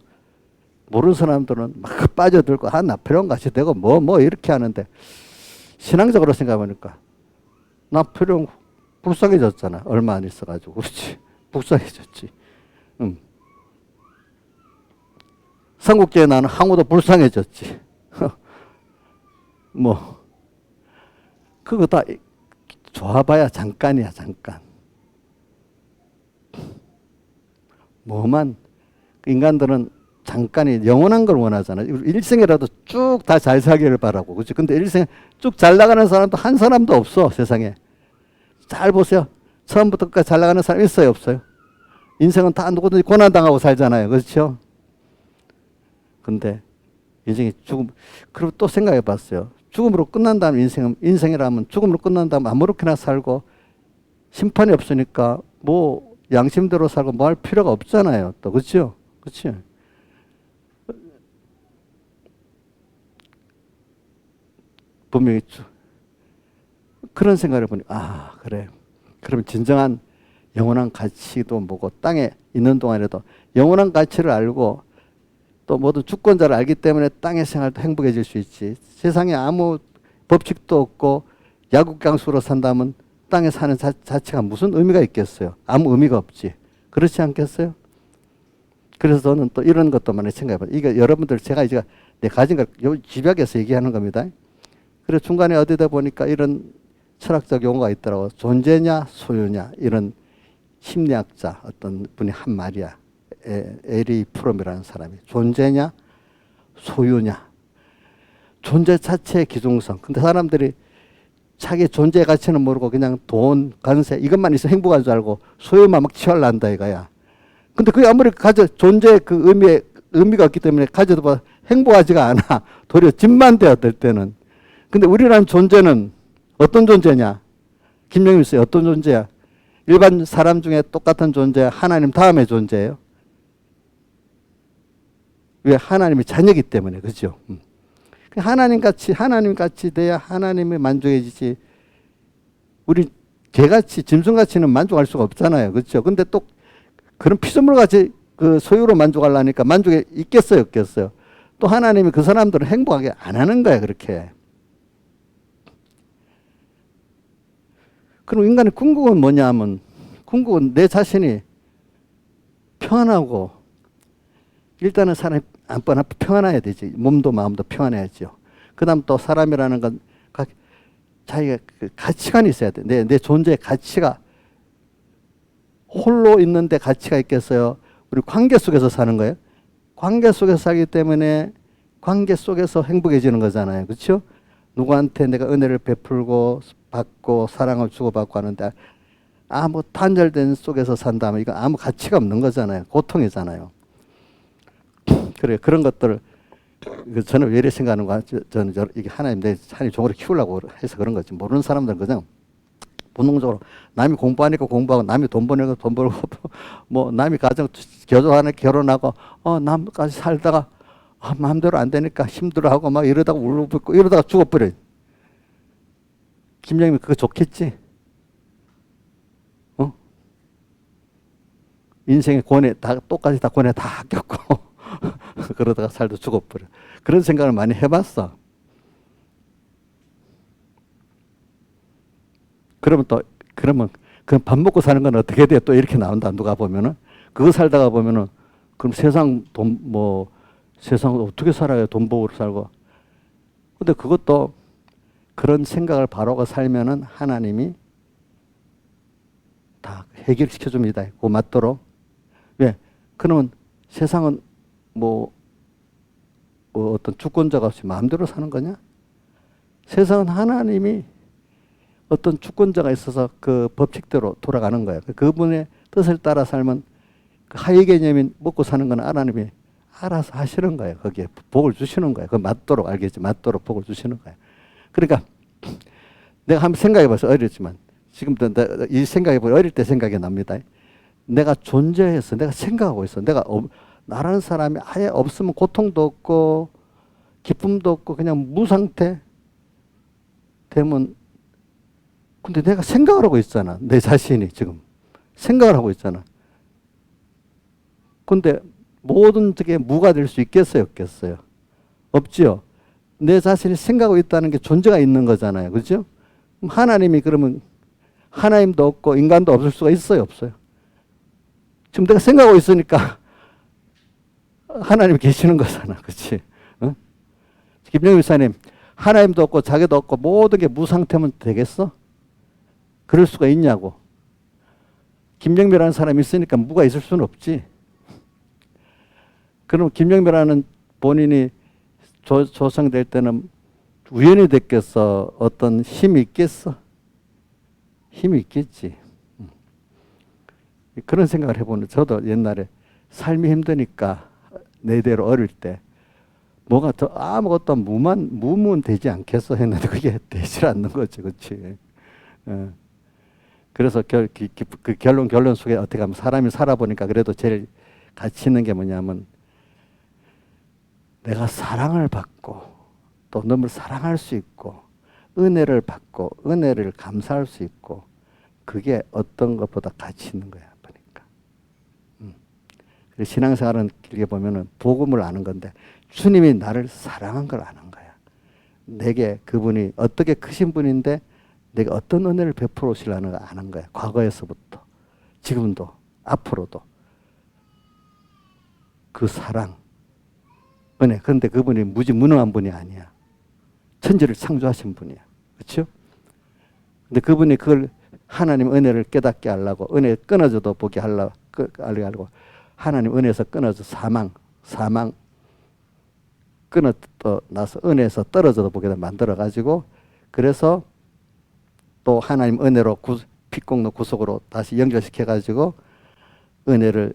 모르는 사람들은 막 빠져들고 나폴레옹 같이 되고 뭐 이렇게 하는데 신앙적으로 생각해보니까 나폴레옹 불쌍해졌잖아. 얼마 안 있어가지고. 그렇지. 불쌍해졌지. 삼국지에 나는 항우도 불쌍해졌지. 뭐 그거 다 좋아봐야 잠깐이야 잠깐. 뭐만 인간들은 잠깐이 영원한 걸 원하잖아. 일생이라도 쭉 다 잘 살기를 바라고. 그렇지? 근데 일생 쭉 잘 나가는 사람도 한 사람도 없어, 세상에. 잘 보세요. 처음부터 끝까지 잘 나가는 사람 있어요, 없어요? 인생은 다 누구든지 고난당하고 살잖아요. 그렇죠? 근데 인생이 죽음, 그리고 또 생각해 봤어요. 죽음으로 끝난다면 인생이라면 죽음으로 끝난다면 아무렇게나 살고 심판이 없으니까 뭐 양심대로 살고 뭐 할 필요가 없잖아요. 또, 그렇죠? 그렇죠? 분명히 그런 생각을 해보니 그래. 그러면 진정한 영원한 가치도 뭐고 땅에 있는 동안에도 영원한 가치를 알고 또 모든 주권자를 알기 때문에 땅의 생활도 행복해질 수 있지. 세상에 아무 법칙도 없고 야국강수로 산다면 땅에 사는 자체가 무슨 의미가 있겠어요? 아무 의미가 없지. 그렇지 않겠어요? 그래서 저는 또 이런 것도 많이 생각해봐요. 이게 여러분들 제가 이제 내 가진 걸 집약해서 얘기하는 겁니다. 그래서 중간에 어디다 보니까 이런 철학적 용어가 있더라고. 존재냐 소유냐 이런 심리학자 어떤 분이 한 말이야. 에리 프롬이라는 사람이. 존재냐 소유냐. 존재 자체의 기중성. 근데 사람들이 자기 존재 가치는 모르고 그냥 돈, 관세 이것만 있으면 행복한 줄 알고 소유만 막 취하려한다 이거야. 근데 그게 아무리 존재의 그 의미가 없기 때문에 가져도 봐 행복하지가 않아. 도리어 집만 돼 어떨 때는. 근데 우리라는 존재는 어떤 존재냐? 김영임 씨 어떤 존재야? 일반 사람 중에 똑같은 존재 하나님 다음의 존재예요. 왜? 하나님의 자녀이기 때문에. 그죠? 하나님 같이 돼야 하나님이 만족해지지. 우리 개같이, 짐승같이는 만족할 수가 없잖아요. 그렇죠? 근데 또 그런 피조물같이 그 소유로 만족하려니까 만족이 있겠어요, 없겠어요? 또 하나님이 그 사람들은 행복하게 안 하는 거야, 그렇게. 그럼 인간의 궁극은 뭐냐 하면, 궁극은 내 자신이 평안하고, 일단은 사람이 평안해야 되지. 몸도 마음도 평안해야죠. 그 다음 또 사람이라는 건 자기가 그 가치관이 있어야 돼. 내 존재의 가치가 홀로 있는데 가치가 있겠어요? 우리 관계 속에서 사는 거예요. 관계 속에서 살기 때문에 관계 속에서 행복해지는 거잖아요. 그렇죠? 누구한테 내가 은혜를 베풀고 받고 사랑을 주고받고 하는데 아무 단절된 속에서 산다면 이거 아무 가치가 없는 거잖아요. 고통이잖아요. 그래 그런 것들을 저는 왜 이렇게 생각하는가? 저는 이게 하나님 종으로 키우려고 해서 그런 거지. 모르는 사람들은 그냥 본능적으로 남이 공부하니까 공부하고 남이 돈 버니까 돈 벌고 뭐 남이 가정 교조하니까 결혼하고 남까지 살다가 마음대로 안 되니까 힘들어하고 막 이러다가 울고불고 이러다가 죽어버려. 김영임이 그거 좋겠지? 인생의 고뇌 똑같이 다 고뇌 다 겪고 그러다가 살다 죽어버려. 그런 생각을 많이 해봤어. 그러면 그럼 밥 먹고 사는 건 어떻게 돼? 또 이렇게 나온다. 누가 보면은 그거 살다가 보면은 그럼 세상 세상 어떻게 살아요? 돈 벌고 살고. 근데 그것도 그런 생각을 바로가 살면은 하나님이 다 해결시켜 줍니다. 그 맞도록. 왜? 그러면 세상은 어떤 주권자가 없이 마음대로 사는 거냐? 세상은 하나님이 어떤 주권자가 있어서 그 법칙대로 돌아가는 거예요. 그분의 뜻을 따라 살면 그 하위 개념인 먹고 사는 건 하나님이 알아서 하시는 거예요. 거기에 복을 주시는 거예요. 그 맞도록 알겠지. 맞도록 복을 주시는 거예요. 그러니까 내가 한번 생각해봐서 어렸지만 지금도 이 생각해보면 어릴 때 생각이 납니다. 내가 존재해서 내가 생각하고 있어. 내가 나라는 사람이 아예 없으면 고통도 없고 기쁨도 없고 그냥 무상태 되면 근데 내가 생각을 하고 있잖아. 내 자신이 지금 생각을 하고 있잖아. 근데 모든 게 무가 될 수 있겠어요? 없겠어요? 없지요. 내 자신이 생각하고 있다는 게 존재가 있는 거잖아요. 그렇죠? 하나님이 그러면 하나님도 없고 인간도 없을 수가 있어요? 없어요? 지금 내가 생각하고 있으니까 하나님이 계시는 거잖아. 그렇지? 어? 김영일 목사님 하나님도 없고 자기도 없고 모든 게 무상태면 되겠어? 그럴 수가 있냐고. 김영미라는 사람이 있으니까 무가 있을 수는 없지. 그럼 김영미라는 본인이 조성될 때는 우연히 됐겠어? 어떤 힘이 있겠어? 힘이 있겠지. 그런 생각을 해보는 저도 옛날에 삶이 힘드니까 내대로 어릴 때 뭐가 더 아무것도 무면 되지 않겠어 했는데 그게 되질 않는 거지. 그렇지. 그래서 그 결론 속에 어떻게 하면 사람이 살아보니까 그래도 제일 가치 있는 게 뭐냐면 내가 사랑을 받고 또 너를 사랑할 수 있고 은혜를 받고 은혜를 감사할 수 있고 그게 어떤 것보다 가치 있는 거야. 보니까. 신앙생활은 길게 보면은 복음을 아는 건데 주님이 나를 사랑한 걸 아는 거야. 내게 그분이 어떻게 크신 분인데 내가 어떤 은혜를 베풀어 오시려는 걸 아는 거야. 과거에서부터 지금도 앞으로도 그 사랑 은혜. 그런데 그분이 무지무능한 분이 아니야. 천지를 창조하신 분이야. 그렇죠? 근데 그분이 그걸 하나님 은혜를 깨닫게 하려고 은혜 끊어져도 보게 하려고 하나님 은혜에서 끊어져 사망 끊어져 나서 은혜에서 떨어져도 보게 만들어 가지고 그래서 또 하나님 은혜로 피공로 구속으로 다시 연결시켜 가지고 은혜를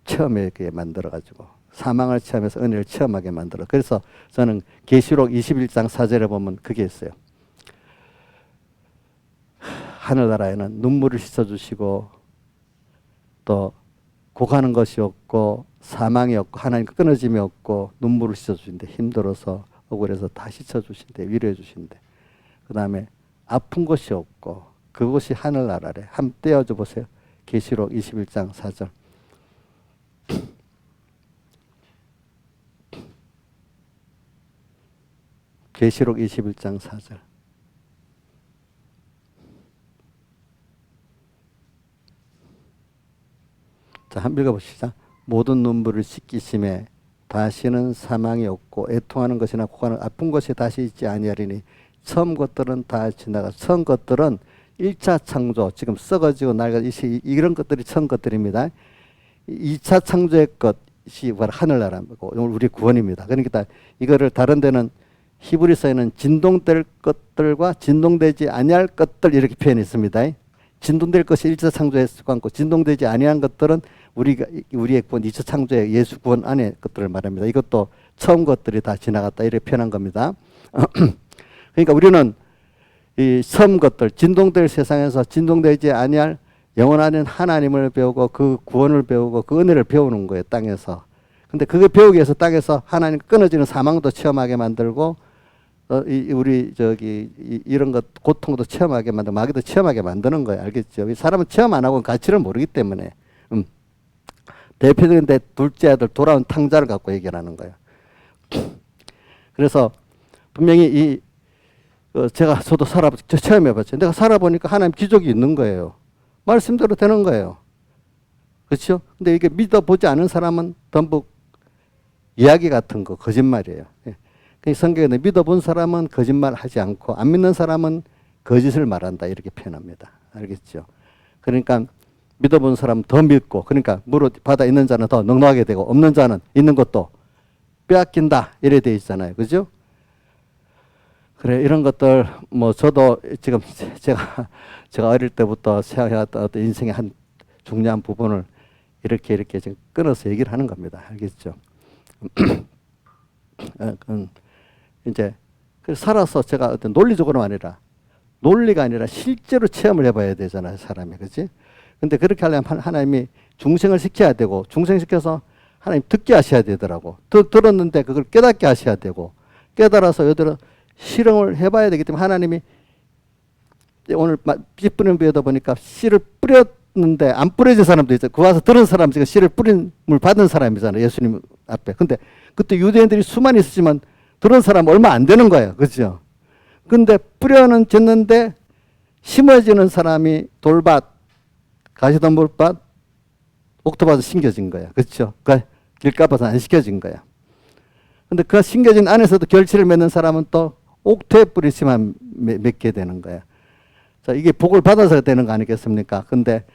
체험하게 만들어 가지고 사망을 체험해서 은혜를 체험하게 만들어. 그래서 저는 계시록 21장 4절에 보면 그게 있어요. 하늘나라에는 눈물을 씻어주시고 또 고가는 것이 없고 사망이 없고 하나님 끊어짐이 없고 눈물을 씻어주신대. 힘들어서 억울해서 다 씻어주신대. 위로해 주신대. 그 다음에 아픈 것이 없고 그것이 하늘나라래. 한번 떼어줘 보세요. 계시록 21장 4절. 계시록 21장 4절. 자, 한번 읽어보시죠. 모든 눈물을 씻기심에 다시는 사망이 없고 애통하는 것이나 고가는 아픈 것이 다시 있지 아니하리니 처음 것들은 다 지나가. 처음 것들은 1차 창조, 지금 썩어지고 낡아 이런 것들이 처음 것들입니다. 2차 창조의 것이 바로 하늘나라고 우리 구원입니다. 그러니까 이거를 다른 데는 히브리서에는 진동될 것들과 진동되지 아니할 것들 이렇게 표현했습니다. 진동될 것이 1차 창조에 속하고 진동되지 아니한 것들은 우리의 구원 2차 창조의 예수 구원 안에 것들을 말합니다. 이것도 처음 것들이 다 지나갔다 이렇게 표현한 겁니다. 그러니까 우리는 이 처음 것들 진동될 세상에서 진동되지 아니할 영원한 하나님을 배우고 그 구원을 배우고 그 은혜를 배우는 거예요. 땅에서. 근데 그거 배우기 위해서 땅에서 하나님 끊어지는 사망도 체험하게 만들고 이런 것 고통도 체험하게 만들고 마귀도 체험하게 만드는 거예요. 알겠죠? 사람은 체험 안 하고 가치를 모르기 때문에 대표적인 둘째 아들 돌아온 탕자를 갖고 얘기하는 거예요. 그래서 분명히 저도 체험해봤죠. 내가 살아보니까 하나님 기적이 있는 거예요. 말씀대로 되는 거예요. 그렇죠? 근데 이게 믿어보지 않은 사람은 전부 이야기 같은 거 거짓말이에요. 성경에 믿어본 사람은 거짓말 하지 않고 안 믿는 사람은 거짓을 말한다 이렇게 표현합니다. 알겠죠? 그러니까 믿어본 사람은 더 믿고 그러니까 바다 있는 자는 더 넉넉하게 되고 없는 자는 있는 것도 빼앗긴다 이래 돼 있잖아요. 그죠? 그래, 이런 것들, 뭐, 저도 지금 제가 어릴 때부터 생각해왔던 어떤 인생의 한 중요한 부분을 이렇게 지금 끊어서 얘기를 하는 겁니다. 알겠죠? 이제, 살아서 제가 어떤 논리적으로만 아니라, 논리가 아니라 실제로 체험을 해봐야 되잖아요, 사람이. 그치? 근데 그렇게 하려면 하나님이 중생을 시켜야 되고, 중생시켜서 하나님 듣게 하셔야 되더라고. 들었는데 그걸 깨닫게 하셔야 되고, 깨달아서 여기로 실험을 해봐야 되기 때문에 하나님이 오늘 씨 뿌리는 비유다 보니까 씨를 뿌렸는데 안 뿌려진 사람도 있어요. 그 와서 들은 사람 지금 씨를 뿌림을 받은 사람이잖아요. 예수님 앞에. 근데 그때 유대인들이 수많이 있었지만 들은 사람 얼마 안 되는 거예요. 그렇죠? 근데 뿌려는 졌는데 심어지는 사람이 돌밭, 가시덤불밭, 옥토밭을 심겨진 거예요. 그렇죠? 그 길가밭은 안 심겨진 거예요. 근데 그 심겨진 안에서도 결실을 맺는 사람은 또 옥토에 뿌리지만 맺게 되는 거예요. 자, 이게 복을 받아서 되는 거 아니겠습니까? 근데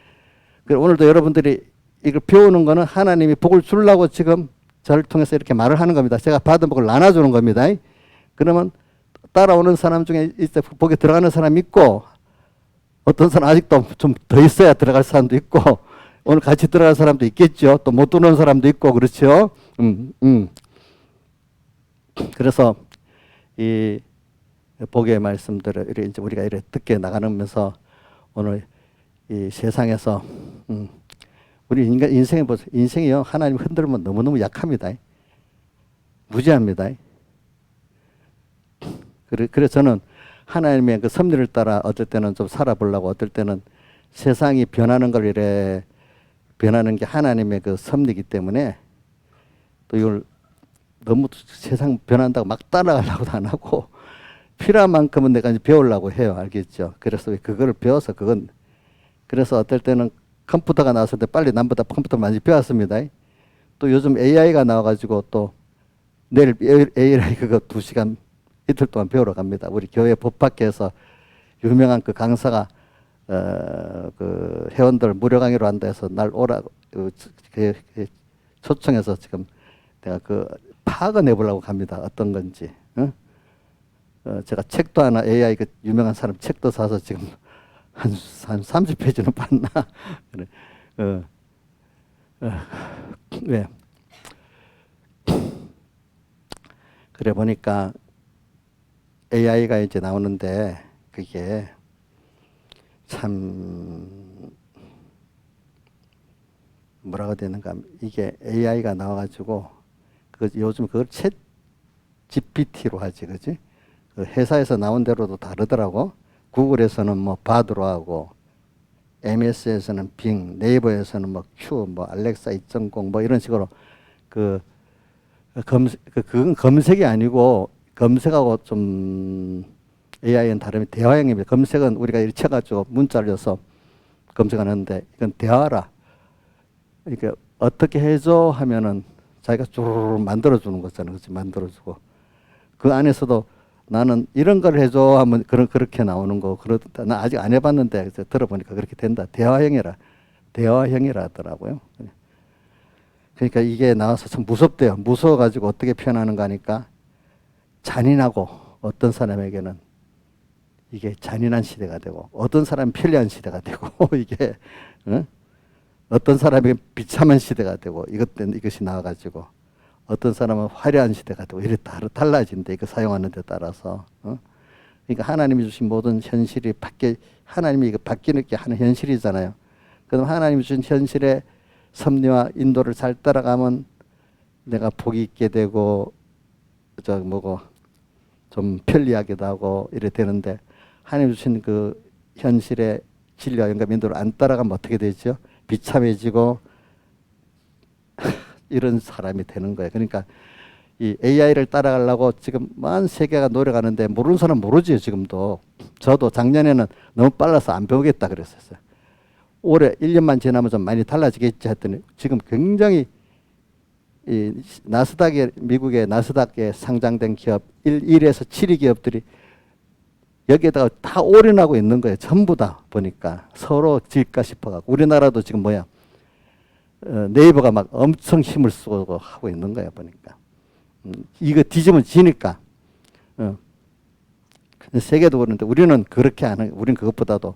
오늘도 여러분들이 이걸 배우는 거는 하나님이 복을 주려고 지금 저를 통해서 이렇게 말을 하는 겁니다. 제가 받은 복을 나눠주는 겁니다. 그러면 따라오는 사람 중에 이제 복에 들어가는 사람이 있고, 어떤 사람 아직도 좀 더 있어야 들어갈 사람도 있고, 오늘 같이 들어갈 사람도 있겠죠. 또 못 들어오는 사람도 있고, 그렇죠? 그래서 이 복의 말씀들을 이제 우리가 이렇게 듣게 나가면서 오늘 이 세상에서 우리 인간 인생이요, 하나님 흔들면 너무너무 약합니다. 무지합니다. 그래서 저는 하나님의 그 섭리를 따라 어떨 때는 좀 살아보려고, 어떨 때는 세상이 변하는 걸 이래 변하는 게 하나님의 그 섭리이기 때문에 또 이걸 너무 세상 변한다고 막 따라가려고도 안 하고 필요한 만큼은 내가 이제 배우려고 해요. 알겠죠? 그래서 그거를 배워서 그래서 어떨 때는 컴퓨터가 나왔을 때 빨리 남보다 컴퓨터 많이 배웠습니다. 또 요즘 AI가 나와가지고 또 내일 AI 그거 2시간 이틀 동안 배우러 갑니다. 우리 교회 법학교에서 유명한 그 강사가 그 회원들 무료 강의로 한다 해서 날 오라고 초청해서 지금 내가 그 파악을 해보려고 갑니다. 어떤 건지. 제가 책도 하나 AI 그 유명한 사람 책도 사서 지금 한 30페이지는 봤나? 네. 그래 보니까 AI가 이제 나오는데 그게 참 뭐라고 되는가, 이게 AI가 나와가지고 요즘 그걸 챗 GPT로 하지, 그지? 그 회사에서 나온 대로도 다르더라고. 구글에서는 뭐 바드로 하고, MS에서는 빙, 네이버에서는 뭐 큐, 뭐 알렉사 2.0 뭐 이런 식으로 그건 검색이 아니고, 검색하고 좀 AI는 다르면 대화형입니다. 검색은 우리가 이렇게 쳐가지고 문자를 줘서 검색하는데 이건 대화라. 이렇게 어떻게 해줘 하면은 자기가 쭈르르 만들어주는 거잖아요. 그렇지? 만들어주고. 그 안에서도 나는 이런 걸 해줘 하면 그렇게 나오는 거. 나 아직 안 해봤는데 들어보니까 그렇게 된다. 대화형이라 하더라고요. 그러니까 이게 나와서 참 무섭대요. 무서워가지고 어떻게 표현하는가 하니까 잔인하고, 어떤 사람에게는 이게 잔인한 시대가 되고, 어떤 사람은 편리한 시대가 되고, 이게 어떤 사람에게 비참한 시대가 되고, 이것이 나와가지고 어떤 사람은 화려한 시대가 되고, 이렇게 달라진대. 이거 사용하는 데 따라서. 그러니까 하나님이 주신 모든 현실이 하나님이 이거 바뀌는 게 하는 현실이잖아요. 그럼 하나님이 주신 현실의 섭리와 인도를 잘 따라가면 내가 복이 있게 되고, 좀 편리하기도 하고 이래 되는데, 하나님 주신 그 현실의 진리와 영감 인도를 안 따라가면 어떻게 되죠? 비참해지고 이런 사람이 되는 거예요. 그러니까 이 AI를 따라가려고 지금 만 세계가 노력하는데 모르는 사람 모르지요. 지금도. 저도 작년에는 너무 빨라서 안 배우겠다 그랬었어요. 올해 1년만 지나면 좀 많이 달라지겠지 했더니 지금 굉장히 이 미국의 나스닥에 상장된 기업 1에서 7위 기업들이 여기에다가 다 올인하고 있는 거예요. 전부 다 보니까 서로 질까 싶어가지고. 우리나라도 지금 네이버가 막 엄청 힘을 쓰고 하고 있는 거예요. 보니까 이거 뒤집으면 지니까. 세계도 그런데 우리는 그렇게 안 해요. 우리는 그것보다도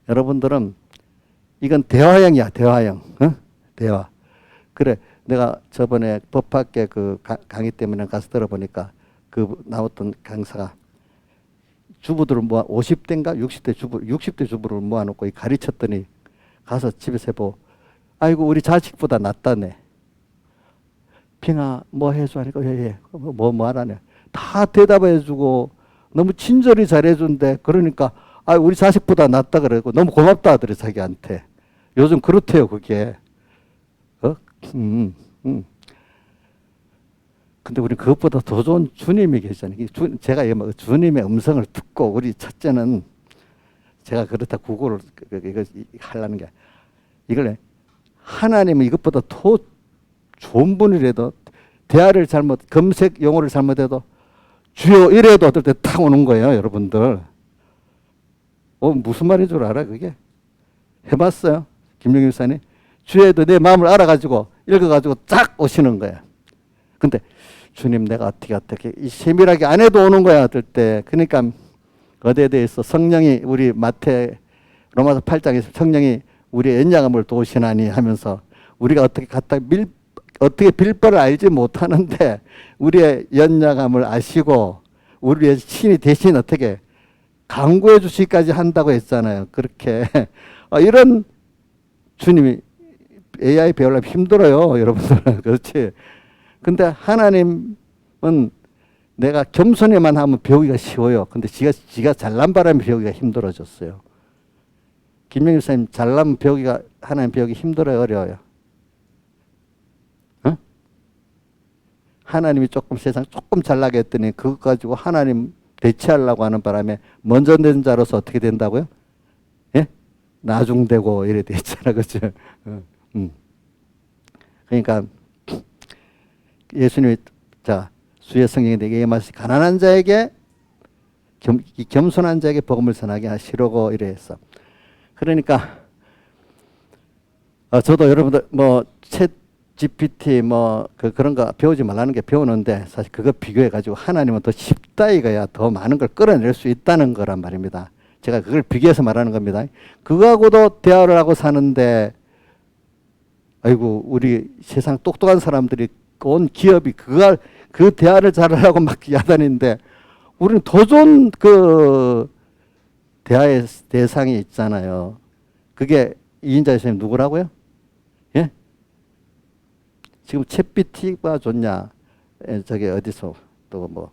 여러분들은 이건 대화형이야, 대화형. 어? 대화. 그래, 내가 저번에 법학계 그 강의 때문에 가서 들어보니까 그 나왔던 강사가 주부들을 모아 50대인가 60대 주부를 모아놓고 가르쳤더니 가서 집에서 해보. 아이고 우리 자식보다 낫다네. 빙아 뭐 해줘 하니까 예. 뭐 하라네. 다 대답해주고 너무 친절히 잘해준대. 그러니까 아 우리 자식보다 낫다 그러고 너무 고맙다 하더래 자기한테. 요즘 그렇대요 그게. 근데 우리 그것보다 더 좋은 주님이 계시잖아요. 제가 주님의 음성을 듣고 우리 첫째는 제가 그렇다 구구를 이거 하려는 게 이걸 하나님은 이것보다 더 좋은 분이라도 대화를 잘못 검색 용어를 잘못해도 주여 이래도 어떨 때 탁 오는 거예요 여러분들. 무슨 말인 줄 알아 그게? 해봤어요 김영일 목사님? 주여도 내 마음을 알아가지고 읽어가지고 쫙 오시는 거야. 근데 주님 내가 어떻게 세밀하게 안 해도 오는 거야 어떨 때. 그러니까 어디에 대해서 성령이 우리 마태 로마서 8장에서 성령이 우리의 연약함을 도우시나니 하면서 우리가 어떻게 빌 바를 알지 못하는데 우리의 연약함을 아시고 우리의 신이 대신 어떻게 강구해 주시기까지 한다고 했잖아요. 그렇게 이런 주님이 AI 배우려면 힘들어요 여러분들. 그렇지. 근데 하나님은 내가 겸손히만 하면 배우기가 쉬워요. 근데 지가 잘난 바람에 배우기가 힘들어졌어요. 김영일 선생님 잘나면 하나님 배우기 힘들어요, 어려워요? 어? 하나님이 세상 조금 잘나게 했더니 그것 가지고 하나님 대체하려고 하는 바람에 먼저 된 자로서 어떻게 된다고요? 예? 나중되고 이래 됐잖아, 그죠? 그러니까 예수님이 수의 성령이 내게 임하시 가난한 자에게 겸손한 자에게 복음을 전하게 하시려고 이래 했어. 그러니까 저도 여러분들 챗 GPT 그런 거 배우지 말라는 게 배우는데 사실 그거 비교해 가지고 하나님은 더 쉽다 이거야. 더 많은 걸 끌어낼 수 있다는 거란 말입니다. 제가 그걸 비교해서 말하는 겁니다. 그거하고도 대화를 하고 사는데 아이고 우리 세상 똑똑한 사람들이 온 기업이 그 대화를 잘하려고 막 야단인데 우리는 더 좋은 그 대화의 대상이 있잖아요. 그게 이인자 선생님 누구라고요? 예? 지금 챗GPT가 좋냐? 저기 어디서 또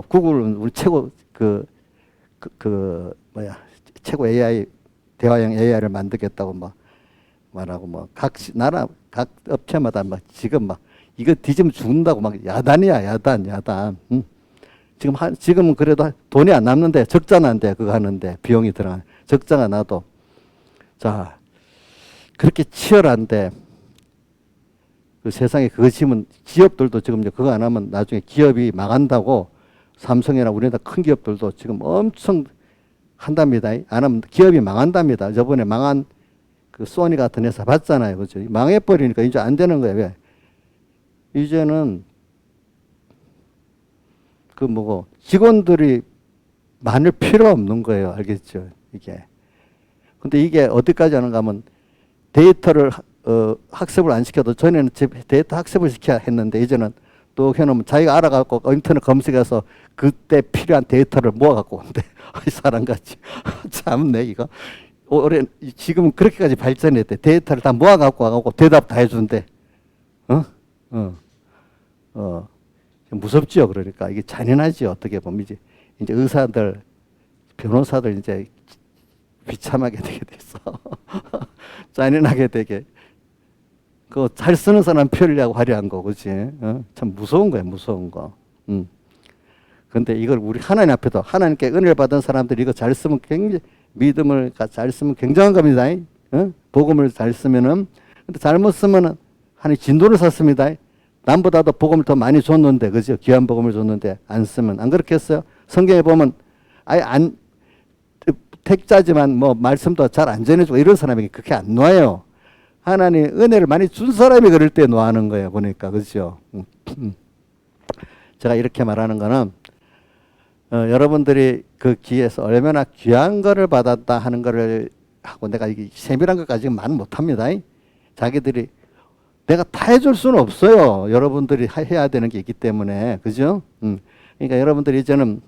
구글은 우리 최고 최고 AI 대화형 AI를 만들겠다고 말하고 각 나라 각 업체마다 지금 이거 뒤지면 죽는다고 야단이야 야단. 응? 지금은 그래도 돈이 안 남는데 적자는 안 돼. 그거 하는데 비용이 들어가. 적자가 나도 자 그렇게 치열한데 그 세상에 그거 지면 기업들도 지금 그거 안 하면 나중에 기업이 망한다고 삼성이나 우리나라 큰 기업들도 지금 엄청 한답니다. 안 하면 기업이 망한답니다. 저번에 망한 그 소니 같은 회사 봤잖아요. 그죠? 망해버리니까 이제 안 되는 거예요. 왜? 이제는 직원들이 많을 필요 없는 거예요. 알겠죠? 이게. 근데 이게 어디까지 하는가 하면 데이터를 학습을 안 시켜도 전에는 데이터 학습을 시켜야 했는데 이제는 또 해놓으면 자기가 알아갖고 인터넷 검색해서 그때 필요한 데이터를 모아갖고 온대. 이 사람같이. 참네 이거. 지금은 그렇게까지 발전했대. 데이터를 다 모아갖고 와갖고 대답 다 해준대. 무섭지요. 그러니까 이게 잔인하지요. 어떻게 보면 이제 의사들, 변호사들 이제 비참하게 되게 돼서 잔인하게 되게. 그거 잘 쓰는 사람 편리하고 화려한 거, 그렇지? 참 무서운 거야, 무서운 거. 근데 이걸 우리 하나님 앞에도 하나님께 은혜를 받은 사람들이 이거 잘 쓰면 굉장히 믿음을 잘 쓰면 굉장한 겁니다. 복음을 잘 쓰면은. 근데 잘못 쓰면은 하나님 진도를 샀습니다. 남보다도 복음을 더 많이 줬는데, 그죠? 귀한 복음을 줬는데 안 쓰면 안 그렇겠어요? 성경에 보면 아예 택자지만 말씀도 잘 안 전해주고 이런 사람에게 그렇게 안 놓아요. 하나님 은혜를 많이 준 사람이 그럴 때 놓아하는 거예요. 보니까 그죠? 제가 이렇게 말하는 거는 여러분들이 그 기에서 얼마나 귀한 거를 받았다 하는 거를 하고 내가 이게 세밀한 것까지 말 못합니다. 자기들이 내가 다 해줄 수는 없어요. 여러분들이 해야 되는 게 있기 때문에. 그죠? 그러니까 여러분들이 이제는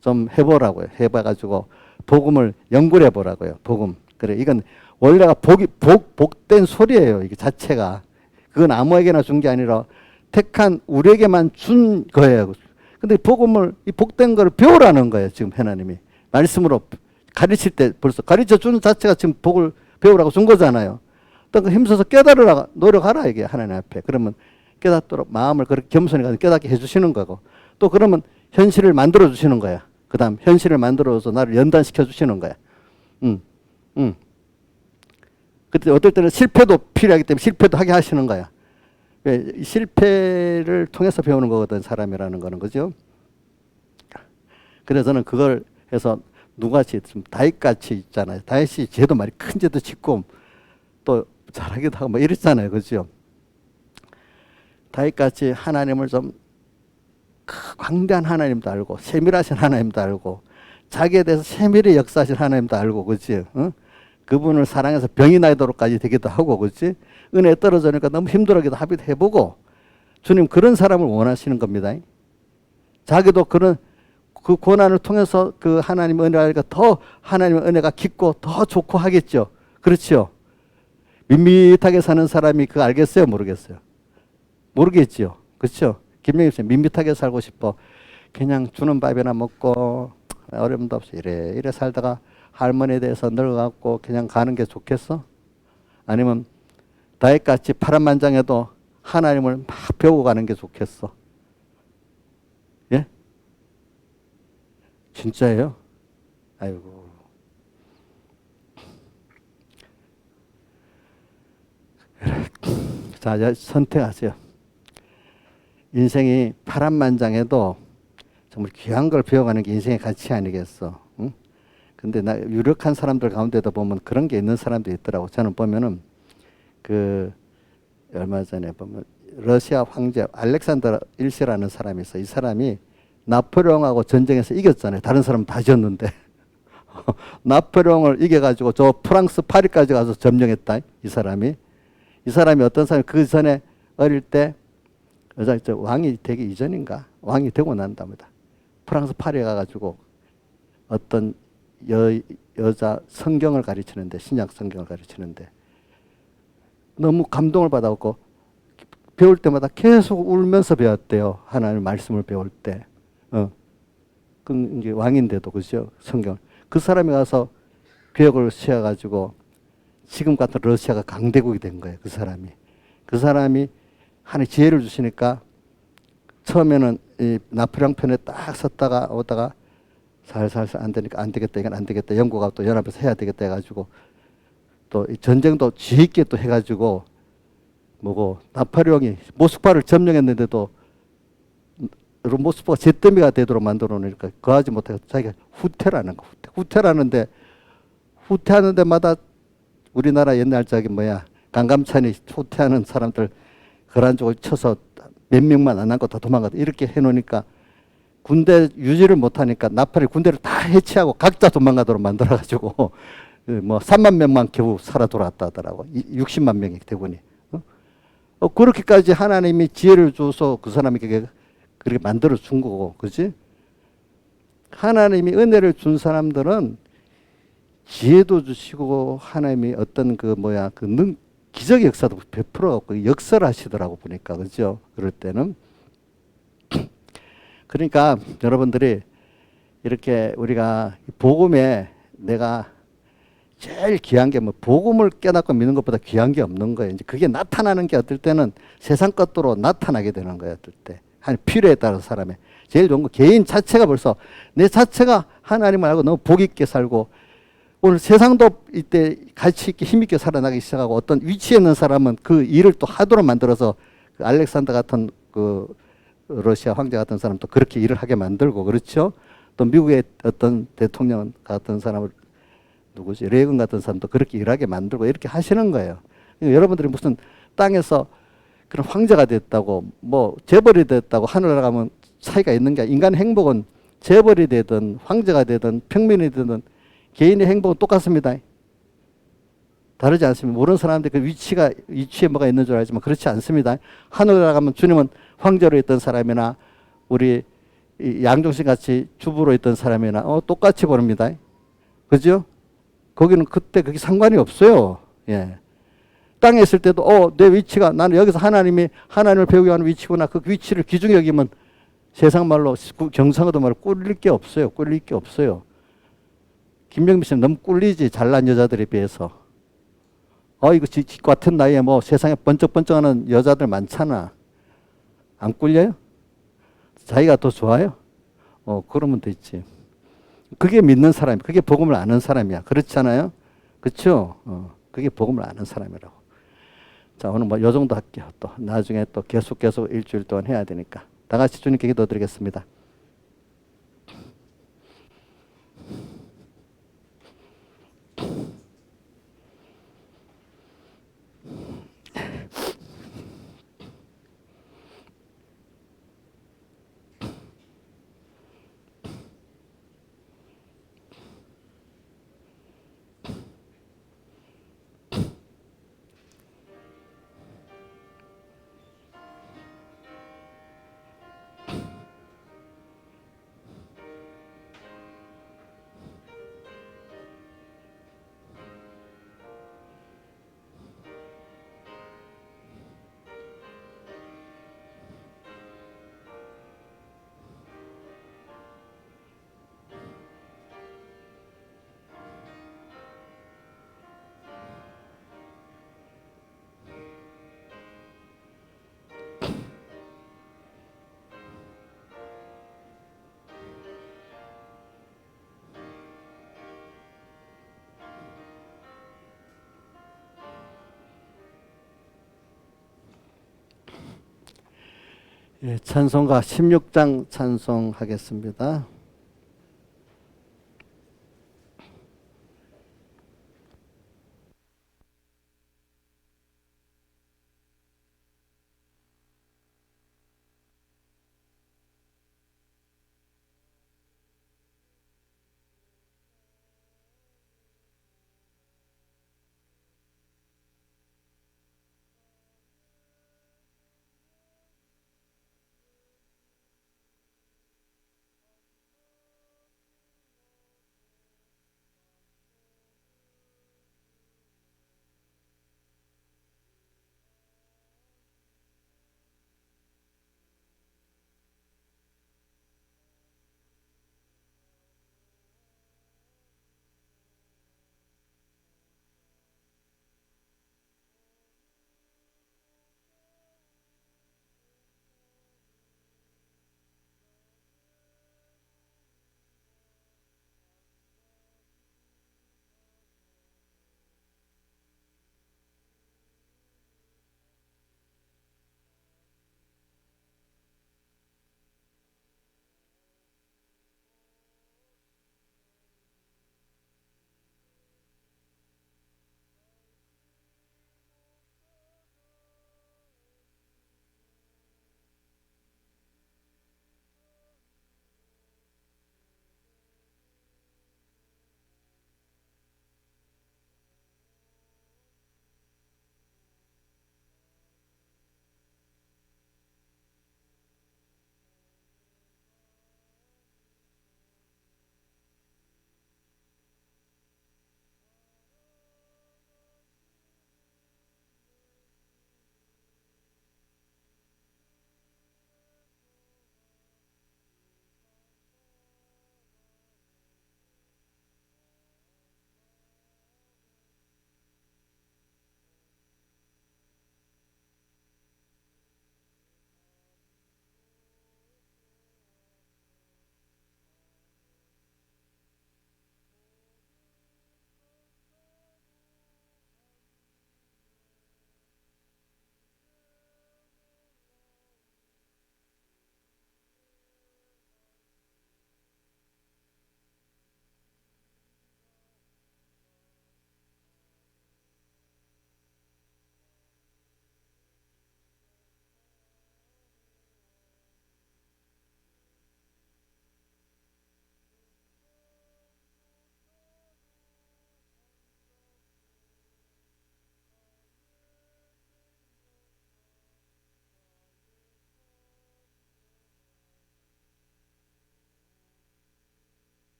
좀 해보라고요. 해봐가지고 복음을 연구해 보라고요. 복음. 그래, 이건 원래가 복된 소리예요. 이게 자체가. 그건 아무에게나 준 게 아니라 택한 우리에게만 준 거예요. 근데 복음을, 이 복된 걸 배우라는 거예요. 지금 하나님이. 말씀으로 가르칠 때 벌써 가르쳐 주는 자체가 지금 복을 배우라고 준 거잖아요. 또 힘써서 깨달으라, 노력하라, 이게 하나님 앞에. 그러면 깨닫도록 마음을 그렇게 겸손히 가서 깨닫게 해주시는 거고. 또 그러면 현실을 만들어 주시는 거야. 그 다음 현실을 만들어서 나를 연단시켜 주시는 거야. 그때 어떨 때는 실패도 필요하기 때문에 실패도 하게 하시는 거야. 왜? 실패를 통해서 배우는 거거든, 사람이라는 거는. 그죠? 그래서 저는 그걸 해서 누같이 좀 다윗같이 있잖아요. 다윗이 죄도 많이 큰 죄도 짓고 또 잘하기도 하고 뭐 이랬잖아요. 그죠? 다윗같이 하나님을 좀 광대한 하나님도 알고 세밀하신 하나님도 알고 자기에 대해서 세밀히 역사하신 하나님도 알고, 그치? 그분을 사랑해서 병이 나도록까지 되기도 하고, 그치? 은혜 떨어지니까 너무 힘들어도 합의도 해보고, 주님 그런 사람을 원하시는 겁니다. 자기도 그런 그 고난을 통해서 그 하나님 은혜가 더 하나님의 은혜가 깊고 더 좋고 하겠죠. 그렇죠? 밋밋하게 사는 사람이 그거 알겠어요? 모르겠어요? 모르겠죠. 그렇죠? 김명희 씨 밋밋하게 살고 싶어. 그냥 주는 밥이나 먹고 어려움도 없이 이래 살다가 할머니에 대해서 늙어갖고 그냥 가는 게 좋겠어? 아니면 다윗같이 파란만장해도 하나님을 막 배우고 가는 게 좋겠어? 예? 진짜예요? 아이고. 자, 이제 선택하세요. 인생이 파란만장해도 정말 귀한 걸 배워가는 게 인생의 가치 아니겠어? 응? 근데 나 유력한 사람들 가운데도 보면 그런 게 있는 사람도 있더라고. 저는 보면은 그 얼마 전에 보면 러시아 황제 알렉산더 1세라는 사람이 있어. 이 사람이 나폴레옹하고 전쟁에서 이겼잖아요. 다른 사람은 다 졌는데 나폴레옹을 이겨가지고 저 프랑스 파리까지 가서 점령했다. 이 사람이 어떤 사람이 그 전에 어릴 때 왕이 되기 이전인가? 왕이 되고 난 다음이다. 프랑스 파리에 가가지고 어떤 여자 성경을 가르치는데, 신약 성경을 가르치는데 너무 감동을 받아갖고 배울 때마다 계속 울면서 배웠대요. 하나님 말씀을 배울 때. 그 이제 왕인데도, 그죠? 성경. 그 사람이 가서 교역을 세워가지고 지금 같은 러시아가 강대국이 된 거예요. 그 사람이 하나님 지혜를 주시니까 처음에는 이 나폴레옹 편에 딱 섰다가 오다가 살살 안 되니까 안 되겠다, 이건 안 되겠다. 영국하고 또 연합해서 해야 되겠다 해가지고 또 이 전쟁도 지혜 있게 또 해가지고 뭐고 나폴레옹이 모스크바를 점령했는데도 모스크바가 잿더미가 되도록 만들어 놓으니까 그하지 못해서 자기가 후퇴라는 거. 후퇴라는데 후퇴하는 데마다 우리나라 옛날 강감찬이 후퇴하는 사람들 거란 쪽을 쳐서 몇 명만 안 남고 다 도망가다 이렇게 해놓으니까 군대 유지를 못하니까 나팔이 군대를 다 해체하고 각자 도망가도록 만들어가지고 뭐 3만 명만 겨우 살아 돌아왔다 하더라고. 60만 명이 대군이. 그렇게까지 하나님이 지혜를 줘서 그 사람에게 그렇게 만들어 준 거고, 그지? 하나님이 은혜를 준 사람들은 지혜도 주시고 하나님이 어떤 기적의 역사도 베풀어갖고 역사를 하시더라고 보니까, 그죠? 그럴 때는. 그러니까 여러분들이 이렇게 우리가 복음에 내가 제일 귀한 게 복음을 깨닫고 믿는 것보다 귀한 게 없는 거예요. 이제 그게 나타나는 게 어떨 때는 세상 것으로 나타나게 되는 거예요. 어떨 때. 한 필요에 따라서 사람의. 제일 좋은 거 개인 자체가 벌써 내 자체가 하나님을 알고 너무 복 있게 살고 오늘 세상도 이때 가치 있게 힘 있게 살아나기 시작하고 어떤 위치에 있는 사람은 그 일을 또 하도록 만들어서 그 알렉산더 같은 그 러시아 황제 같은 사람도 그렇게 일을 하게 만들고, 그렇죠? 또 미국의 어떤 대통령 같은 사람을 누구지? 레이건 같은 사람도 그렇게 일하게 만들고 이렇게 하시는 거예요. 그러니까 여러분들이 무슨 땅에서 그런 황제가 됐다고 뭐 재벌이 됐다고 하늘에 가면 차이가 있는 게 인간 행복은 재벌이 되든 황제가 되든 평민이 되든 개인의 행복은 똑같습니다. 다르지 않습니다. 모르는 사람들 그 위치에 뭐가 있는 줄 알지만 그렇지 않습니다. 하늘에 나가면 주님은 황제로 있던 사람이나 우리 양종신 같이 주부로 있던 사람이나 똑같이 보릅니다. 그죠? 거기는 그때 그게 상관이 없어요. 예. 땅에 있을 때도 내 위치가 나는 여기서 하나님을 배우기 하는 위치구나. 그 위치를 귀중히 여기면 세상 말로 경상도 말로 꿀릴 게 없어요. 꿀릴 게 없어요. 김병미 씨는 너무 꿀리지 잘난 여자들에 비해서. 이거 같은 나이에 뭐 세상에 번쩍번쩍하는 여자들 많잖아. 안 꿀려요? 자기가 더 좋아요? 그러면 됐지. 그게 믿는 사람이, 그게 복음을 아는 사람이야. 그렇잖아요? 그쵸? 그게 복음을 아는 사람이라고. 자, 오늘 뭐 요 정도 할게요. 또 나중에 또 계속 일주일 동안 해야 되니까. 다 같이 주님께 기도드리겠습니다. 예, 찬송가 16장 찬송하겠습니다.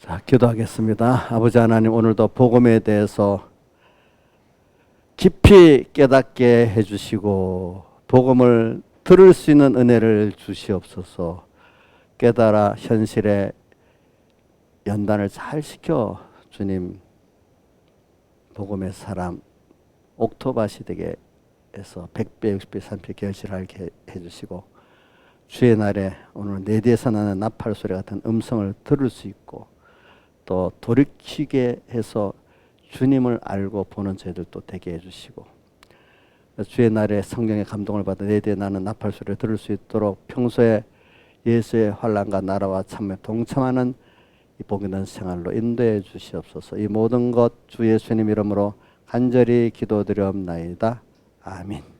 자, 기도하겠습니다. 아버지 하나님, 오늘도 복음에 대해서 깊이 깨닫게 해주시고 복음을 들을 수 있는 은혜를 주시옵소서. 깨달아 현실에 연단을 잘 시켜 주님 복음의 사람 옥토밭이 되게 해서 100배 60배 30배 결실하게 해주시고 주의 날에 오늘 내 뒤에서 나는 나팔 소리 같은 음성을 들을 수 있고 또 돌이키게 해서 주님을 알고 보는 저희들도 되게 해주시고 주의 날에 성경의 감동을 받아 내 뒤에 나는 나팔 소리를 들을 수 있도록 평소에 예수의 환난과 나라와 참에 동참하는 이 복 있는 생활로 인도해 주시옵소서. 이 모든 것 주 예수님 이름으로 간절히 기도드리옵나이다. 아멘.